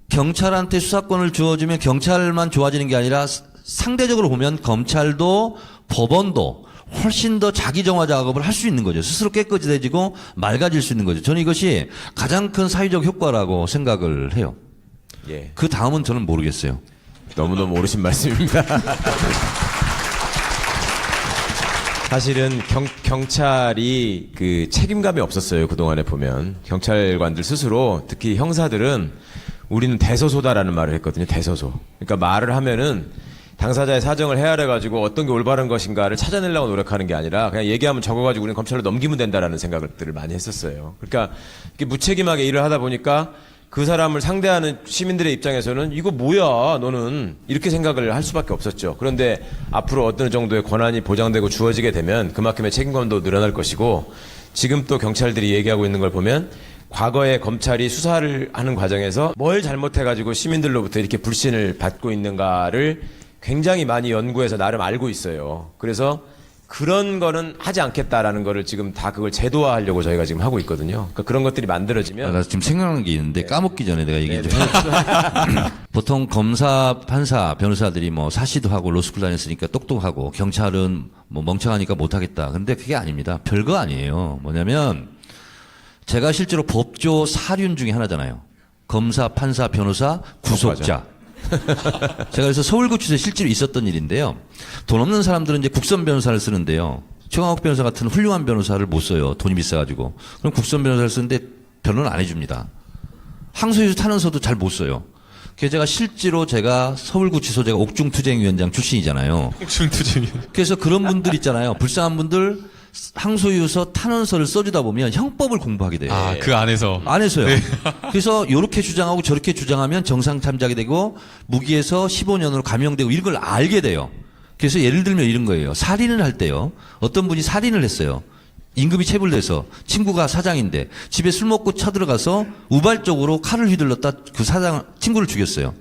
경찰한테 수사권을 주어주면 경찰만 좋아지는 게 아니라 상대적으로 보면 검찰도 법원도 훨씬 더 자기 정화 작업을 할 수 있는 거죠. 스스로 깨끗해지고 맑아질 수 있는 거죠. 저는 이것이 가장 큰 사회적 효과라고 생각을 해요. 예. 그 다음은 저는 모르겠어요. 너무너무 옳으신 말씀입니다. 사실은 경찰이 그 책임감이 없었어요. 그동안에 보면. 경찰관들 스스로 특히 형사들은 우리는 대소소다라는 말을 했거든요. 대소소. 그러니까 말을 하면은 당사자의 사정을 헤아려가지고 어떤 게 올바른 것인가를 찾아내려고 노력하는 게 아니라 그냥 얘기하면 적어가지고 우리는 검찰로 넘기면 된다라는 생각들을 많이 했었어요. 그러니까 이렇게 무책임하게 일을 하다 보니까 그 사람을 상대하는 시민들의 입장에서는 이거 뭐야 너는 이렇게 생각을 할 수밖에 없었죠. 그런데 앞으로 어떤 정도의 권한이 보장되고 주어지게 되면 그만큼의 책임감도 늘어날 것이고 지금 또 경찰들이 얘기하고 있는 걸 보면 과거에 검찰이 수사를 하는 과정에서 뭘 잘못해가지고 시민들로부터 이렇게 불신을 받고 있는가를 굉장히 많이 연구해서 나름 알고 있어요. 그래서 그런 거는 하지 않겠다라는 거를 지금 다 그걸 제도화하려고 저희가 지금 하고 있거든요. 그러니까 그런 것들이 만들어지면 나 지금 생각나는 게 있는데 까먹기 전에 내가 얘기 좀 해요. 보통 검사, 판사, 변호사들이 뭐 사시도 하고 로스쿨 다녔으니까 똑똑하고 경찰은 뭐 멍청하니까 못하겠다. 근데 그게 아닙니다. 별거 아니에요. 뭐냐면 제가 실제로 법조 사륜 중에 하나잖아요. 검사, 판사, 변호사, 구속자. 제가 그래서 서울구치소에 실제로 있었던 일인데요. 돈 없는 사람들은 이제 국선 변호사를 쓰는데요. 최강욱 변호사 같은 훌륭한 변호사를 못 써요. 돈이 비싸가지고. 그럼 국선 변호사를 쓰는데 변호는 안 해줍니다. 항소유서 탄원서도 잘 못 써요. 그래서 제가 실제로 제가 서울구치소 제가 옥중투쟁위원장 출신이잖아요. 옥중투쟁이. 그래서 그런 분들 있잖아요. 불쌍한 분들 항소유서 탄원서를 써주다 보면 형법을 공부하게 돼요. 아, 그 안에서. 안에서요. 네. 그래서 이렇게 주장하고 저렇게 주장하면 정상 참작이 되고 무기에서 15년으로 감형되고 이런 걸 알게 돼요. 그래서 예를 들면 이런 거예요. 살인을 할 때요. 어떤 분이 살인을 했어요. 임금이 체불돼서 친구가 사장인데 집에 술 먹고 쳐들어가서 우발적으로 칼을 휘둘렀다 그 사장 친구를 죽였어요.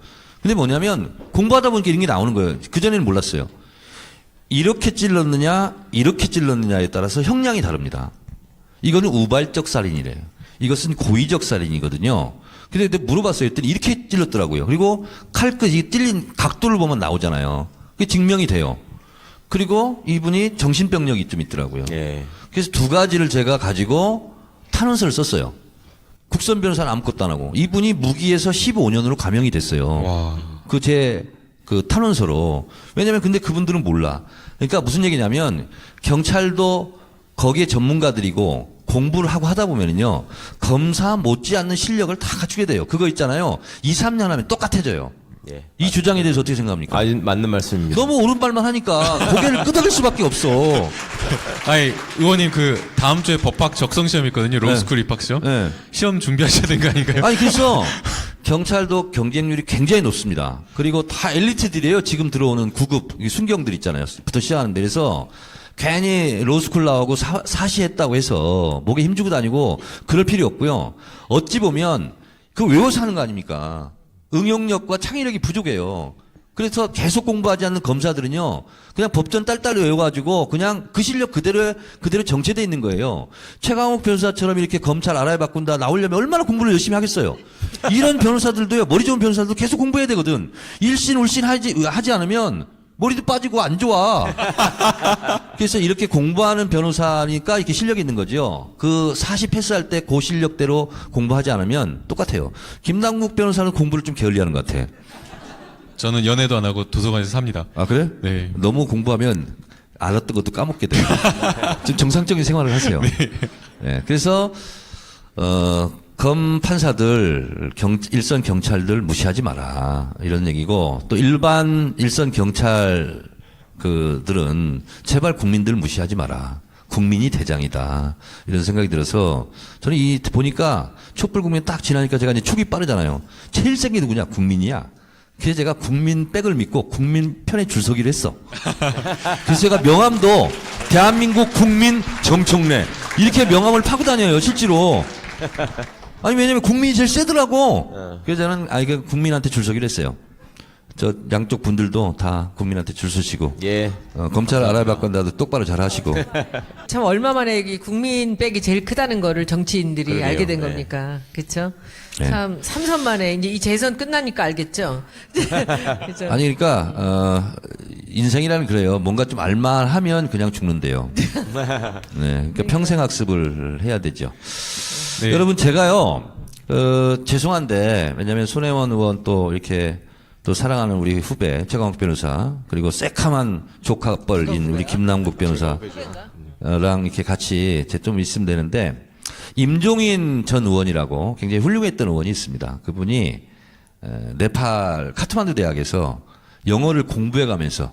근데 뭐냐면 공부하다 보니까 이런 게 나오는 거예요. 그전에는 몰랐어요. 이렇게 찔렀느냐 이렇게 찔렀느냐에 따라서 형량이 다릅니다. 이거는 우발적 살인이래요. 이것은 고의적 살인이거든요. 근데 물어봤어요. 했더니 이렇게 찔렀더라고요. 그리고 칼끝이 찔린 각도를 보면 나오잖아요. 그게 증명이 돼요. 그리고 이분이 정신병력이 좀 있더라고요. 예. 그래서 두 가지를 제가 가지고 탄원서를 썼어요. 국선 변호사는 아무것도 안 하고 이분이 무기에서 15년으로 감형이 됐어요. 와. 그 탄원서로. 왜냐면 근데 그분들은 몰라. 그러니까 무슨 얘기냐면 경찰도 거기에 전문가들이고 공부를 하고 하다 보면은요. 검사 못지않는 실력을 다 갖추게 돼요. 그거 있잖아요. 2, 3년 하면 똑같아져요. 예. 이 주장에 대해서 어떻게 생각합니까? 아, 맞는 말씀입니다. 너무 오른발만 하니까 고개를 끄덕일 수밖에 없어. 아니, 의원님 그 다음 주에 법학 적성 시험 있거든요. 로스쿨 입학 시험. 네. 시험 준비하셔야 되는 거 아닌가요? 아니 그래서 경찰도 경쟁률이 굉장히 높습니다. 그리고 다 엘리트들이에요. 지금 들어오는 구급 순경들 있잖아요. 부터 시작하는데. 그래서 괜히 로스쿨 나오고 사시했다고 해서 목에 힘주고 다니고 그럴 필요 없고요. 어찌 보면 그 외워서 하는 거 아닙니까? 응용력과 창의력이 부족해요. 그래서 계속 공부하지 않는 검사들은요, 그냥 법전 딸딸 외워가지고 그냥 그 실력 그대로 정체돼 있는 거예요. 최강욱 변호사처럼 이렇게 검찰 알아야 바꾼다 나오려면 얼마나 공부를 열심히 하겠어요. 이런 변호사들도요, 머리 좋은 변호사들도 계속 공부해야 되거든. 일신 울신 하지 않으면 머리도 빠지고 안 좋아. 그래서 이렇게 공부하는 변호사니까 이렇게 실력이 있는 거죠. 그 40 패스할 때 그 실력대로 공부하지 않으면 똑같아요. 김남국 변호사는 공부를 좀 게을리하는 것 같아. 저는 연애도 안 하고 도서관에서 삽니다. 아, 그래? 네. 너무 공부하면 알았던 것도 까먹게 돼요. 좀 정상적인 생활을 하세요. 네. 그래서, 검 판사들, 일선 경찰들 무시하지 마라. 이런 얘기고, 또 일선 경찰 그들은 제발 국민들 무시하지 마라. 국민이 대장이다. 이런 생각이 들어서, 저는 보니까 촛불 국민 딱 지나니까 제가 이제 축이 빠르잖아요. 제일 센 게 누구냐? 국민이야. 그래서 제가 국민 백을 믿고 국민 편에 줄 서기로 했어. 그래서 제가 명함도 대한민국 국민 정청래 이렇게 명함을 파고 다녀요, 실제로. 아니, 왜냐면 국민이 제일 세더라고. 그래서 저는, 이거 국민한테 줄 서기로 했어요. 저 양쪽 분들도 다 국민한테 줄 서시고. 예. 검찰 알아봤건다도 똑바로 잘 하시고. 참 얼마 만에 이 국민 백이 제일 크다는 거를 정치인들이 그러게요. 알게 된 네. 겁니까? 그렇죠? 네. 참 삼선 만에 이제 이 재선 끝나니까 알겠죠. 그렇죠? 아니, 그러니까, 인생이라는 그래요. 뭔가 좀 알만하면 그냥 죽는데요. 네. 그러니까 평생 학습을 해야 되죠. 네. 여러분, 제가요, 죄송한데, 왜냐면 손혜원 의원 또 이렇게 또 사랑하는 우리 후배, 최강욱 변호사, 그리고 새카만 조카뻘인 우리 김남국 변호사랑 이렇게 같이 좀 있으면 되는데, 임종인 전 의원이라고 굉장히 훌륭했던 의원이 있습니다. 그분이 네팔 카트만두 대학에서 영어를 공부해 가면서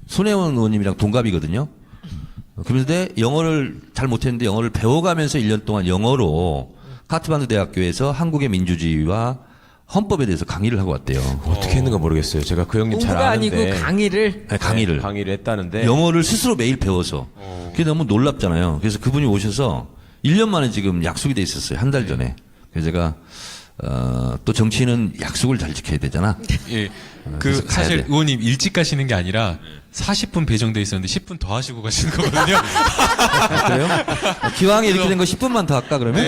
손혜원 의원님이랑 동갑이거든요. 그런데 영어를 잘 못했는데 영어를 배워가면서 1년 동안 영어로 카트만두 대학교에서 한국의 민주주의와 헌법에 대해서 강의를 하고 왔대요. 어떻게 했는가 모르겠어요. 제가 그 형님 잘 공부가 아는데. 아니고 강의를. 네, 강의를. 강의를 했다는데. 영어를 스스로 매일 배워서. 그게 너무 놀랍잖아요. 그래서 그분이 오셔서 1년 만에 지금 약속이 돼 있었어요. 한 달 전에. 그래서 제가 또 정치인은 약속을 잘 지켜야 되잖아. 예. 그래서 그 가야 사실 돼. 의원님 일찍 가시는 게 아니라 40분 배정돼 있었는데 10분 더 하시고 가시는 거거든요. 그래요? 기왕에 이렇게 된 거 10분만 더 할까 그러면?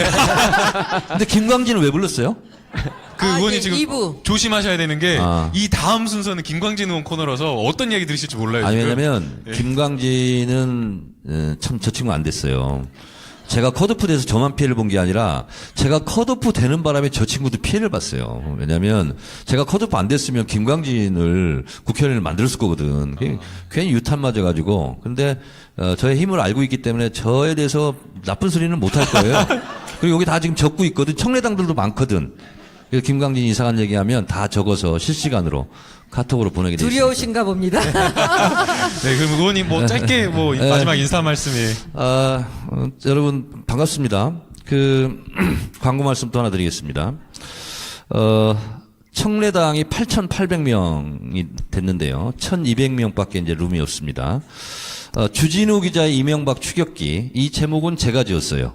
근데 김광진은 왜 불렀어요? 그 아, 의원님 이제 지금 2부. 조심하셔야 되는 게 이 아. 다음 순서는 김광진 의원 코너라서 어떤 이야기 들으실지 몰라요. 아니, 지금. 왜냐면, 예. 김광진은 참 저 친구 안 됐어요. 제가 컷오프 돼서 저만 피해를 본 게 아니라, 제가 컷오프 되는 바람에 저 친구도 피해를 봤어요. 왜냐면, 제가 컷오프 안 됐으면 김광진을 국회의원을 만들었을 거거든. 괜히 유탄 맞아가지고. 근데, 저의 힘을 알고 있기 때문에 저에 대해서 나쁜 소리는 못 할 거예요. 그리고 여기 다 지금 적고 있거든. 청래당들도 많거든. 그래서 김광진이 이상한 얘기하면 다 적어서 실시간으로 카톡으로 보내게 돼 있습니다. 두려우신가 봅니다. 네, 그럼 의원님 뭐 짧게 뭐 마지막 인사 말씀이. 여러분 반갑습니다. 광고 말씀 또 하나 드리겠습니다. 청래당이 8,800명이 됐는데요. 1,200명밖에 이제 룸이 없습니다. 주진우 기자의 이명박 추격기, 이 제목은 제가 지었어요.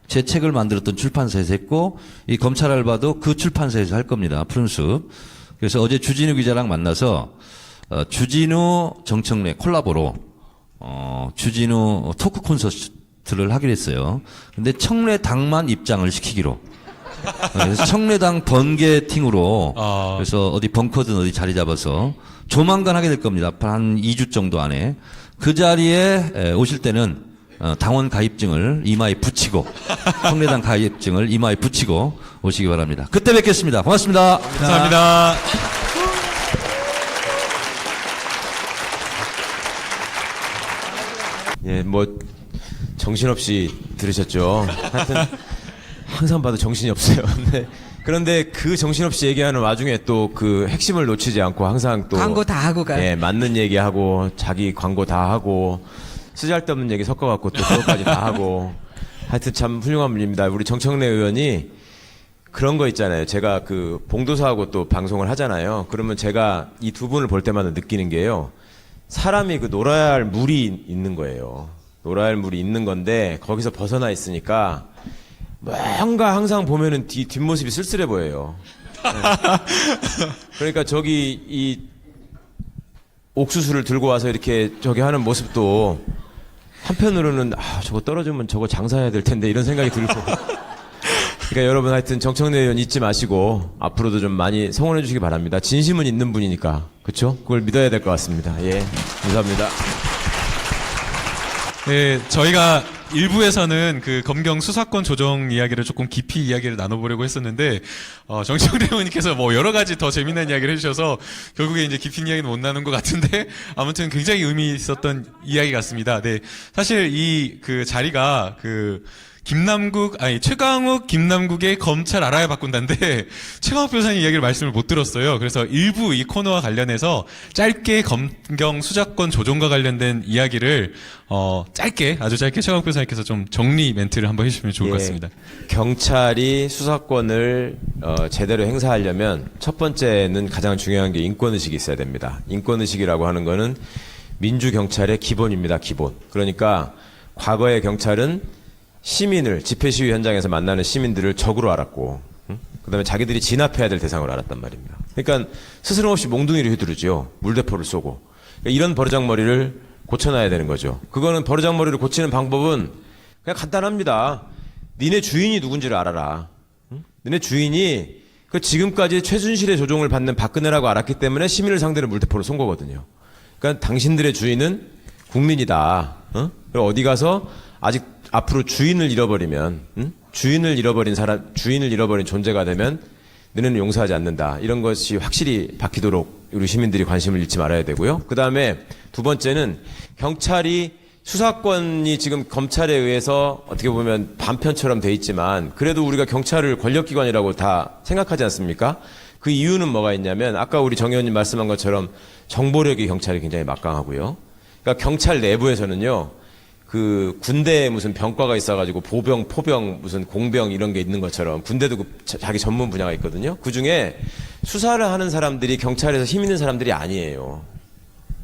제 책을 만들었던 출판사에서 했고, 이 검찰 알바도 그 출판사에서 할 겁니다. 푸른숲. 그래서 어제 주진우 기자랑 만나서, 주진우 정청래 콜라보로, 주진우 토크 콘서트를 하기로 했어요. 근데 청래당만 입장을 시키기로. 그래서 청래당 번개팅으로, 아. 그래서 어디 벙커든 어디 자리 잡아서 조만간 하게 될 겁니다. 한 2주 정도 안에. 그 자리에 오실 때는 당원 가입증을 이마에 붙이고, 청래당 가입증을 이마에 붙이고 오시기 바랍니다. 그때 뵙겠습니다. 고맙습니다. 감사합니다. 예, 뭐 정신없이 들으셨죠. 하여튼 항상 봐도 정신이 없어요. 그런데 그 정신없이 얘기하는 와중에 또 그 핵심을 놓치지 않고 항상 또 광고 다 하고 가요. 예, 맞는 얘기하고 자기 광고 다 하고 쓰잘데없는 얘기 섞어갖고 또 그것까지 다 하고 하여튼 참 훌륭한 분입니다. 우리 정청래 의원이 그런 거 있잖아요. 제가 그 봉도사하고 또 방송을 하잖아요. 그러면 제가 이 두 분을 볼 때마다 느끼는 게요. 사람이 그 놀아야 할 물이 있는 거예요. 놀아야 할 물이 있는 건데 거기서 벗어나 있으니까 뭔가 항상 보면은 뒷모습이 쓸쓸해 보여요. 네. 그러니까 저기 이 옥수수를 들고 와서 이렇게 저기 하는 모습도 한편으로는 저거 떨어지면 저거 장사해야 될 텐데 이런 생각이 들고. 그러니까 여러분 하여튼 정청래 의원 잊지 마시고 앞으로도 좀 많이 성원해 주시기 바랍니다. 진심은 있는 분이니까. 그렇죠? 그걸 믿어야 될 것 같습니다. 예. 감사합니다. 네, 저희가 일부에서는 그 검경 수사권 조정 이야기를 조금 깊이 이야기를 나눠보려고 했었는데, 정청래 의원님께서 뭐 여러 가지 더 재미난 이야기를 해주셔서 결국에 이제 깊은 이야기는 못 나눈 것 같은데, 아무튼 굉장히 의미 있었던 이야기 같습니다. 네. 사실 이 그 자리가 최강욱, 김남국의 검찰 알아야 바꾼다인데, 최강욱 변호사님 이야기를 말씀을 못 들었어요. 그래서 일부 이 코너와 관련해서 짧게 검경 수사권 조정과 관련된 이야기를, 아주 짧게 최강욱 변호사님께서 좀 정리 멘트를 한번 해주시면 좋을 것 같습니다. 경찰이 수사권을 제대로 행사하려면 첫 번째는 가장 중요한 게 인권의식이 있어야 됩니다. 인권의식이라고 하는 거는 민주경찰의 기본입니다. 기본. 그러니까 과거의 경찰은 시민을 집회 시위 현장에서 만나는 시민들을 적으로 알았고, 그다음에 자기들이 진압해야 될 대상으로 알았단 말입니다. 그러니까 스스럼 없이 몽둥이를 휘두르죠. 물대포를 쏘고. 그러니까 이런 버르장머리를 고쳐놔야 되는 거죠. 그거는 버르장머리를 고치는 방법은 그냥 간단합니다. 니네 주인이 누군지를 알아라. 니네 주인이 그 지금까지 최순실의 조종을 받는 박근혜라고 알았기 때문에 시민을 상대로 물대포를 쏜 거거든요. 그러니까 당신들의 주인은 국민이다. 그리고 어디 가서 아직 앞으로 주인을 잃어버리면, 주인을 잃어버린 존재가 되면 너네는 용서하지 않는다. 이런 것이 확실히 박히도록 우리 시민들이 관심을 잃지 말아야 되고요. 그 다음에 두 번째는 경찰이 수사권이 지금 검찰에 의해서 어떻게 보면 반편처럼 돼 있지만 그래도 우리가 경찰을 권력기관이라고 다 생각하지 않습니까? 그 이유는 뭐가 있냐면 아까 우리 정 의원님 말씀한 것처럼 정보력이 경찰이 굉장히 막강하고요. 그러니까 경찰 내부에서는요. 그 군대에 무슨 병과가 있어가지고 보병, 포병, 무슨 공병 이런 게 있는 것처럼 군대도 자기 전문 분야가 있거든요. 그 중에 수사를 하는 사람들이 경찰에서 힘 있는 사람들이 아니에요.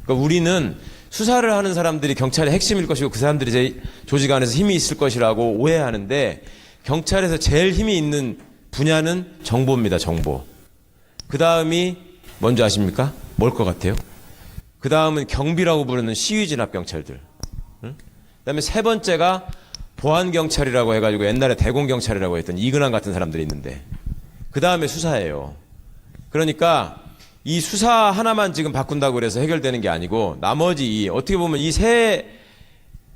그러니까 우리는 수사를 하는 사람들이 경찰의 핵심일 것이고 그 사람들이 제 조직 안에서 힘이 있을 것이라고 오해하는데 경찰에서 제일 힘이 있는 분야는 정보입니다. 정보. 그 다음이 뭔지 아십니까? 뭘 것 같아요? 그 다음은 경비라고 부르는 시위 진압 경찰들. 그다음에 세 번째가 보안경찰이라고 해가지고 옛날에 대공경찰이라고 했던 이근환 같은 사람들이 있는데 그 다음에 수사예요. 그러니까 이 수사 하나만 지금 바꾼다고 그래서 해결되는 게 아니고 나머지 어떻게 보면 이 세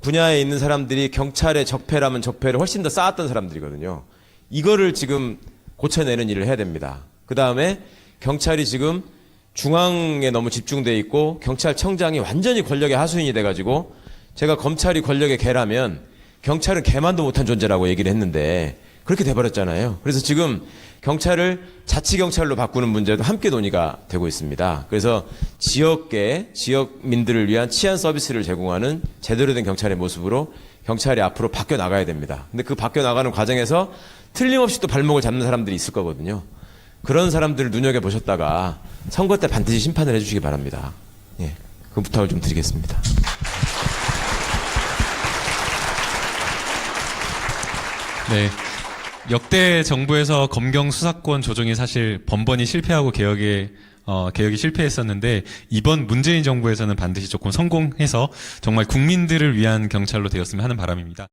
분야에 있는 사람들이 경찰의 적폐라면 적폐를 훨씬 더 쌓았던 사람들이거든요. 이거를 지금 고쳐내는 일을 해야 됩니다. 그 다음에 경찰이 지금 중앙에 너무 집중돼 있고 경찰청장이 완전히 권력의 하수인이 돼가지고 제가 검찰이 권력의 개라면 경찰은 개만도 못한 존재라고 얘기를 했는데 그렇게 돼버렸잖아요. 그래서 지금 경찰을 자치경찰로 바꾸는 문제도 함께 논의가 되고 있습니다. 그래서 지역계, 지역민들을 위한 치안 서비스를 제공하는 제대로 된 경찰의 모습으로 경찰이 앞으로 바뀌어 나가야 됩니다. 근데 그 바뀌어 나가는 과정에서 틀림없이 또 발목을 잡는 사람들이 있을 거거든요. 그런 사람들을 눈여겨보셨다가 선거 때 반드시 심판을 해주시기 바랍니다. 예, 그 부탁을 좀 드리겠습니다. 네. 역대 정부에서 검경 수사권 조정이 사실 번번이 실패하고 개혁이 실패했었는데 이번 문재인 정부에서는 반드시 조금 성공해서 정말 국민들을 위한 경찰로 되었으면 하는 바람입니다.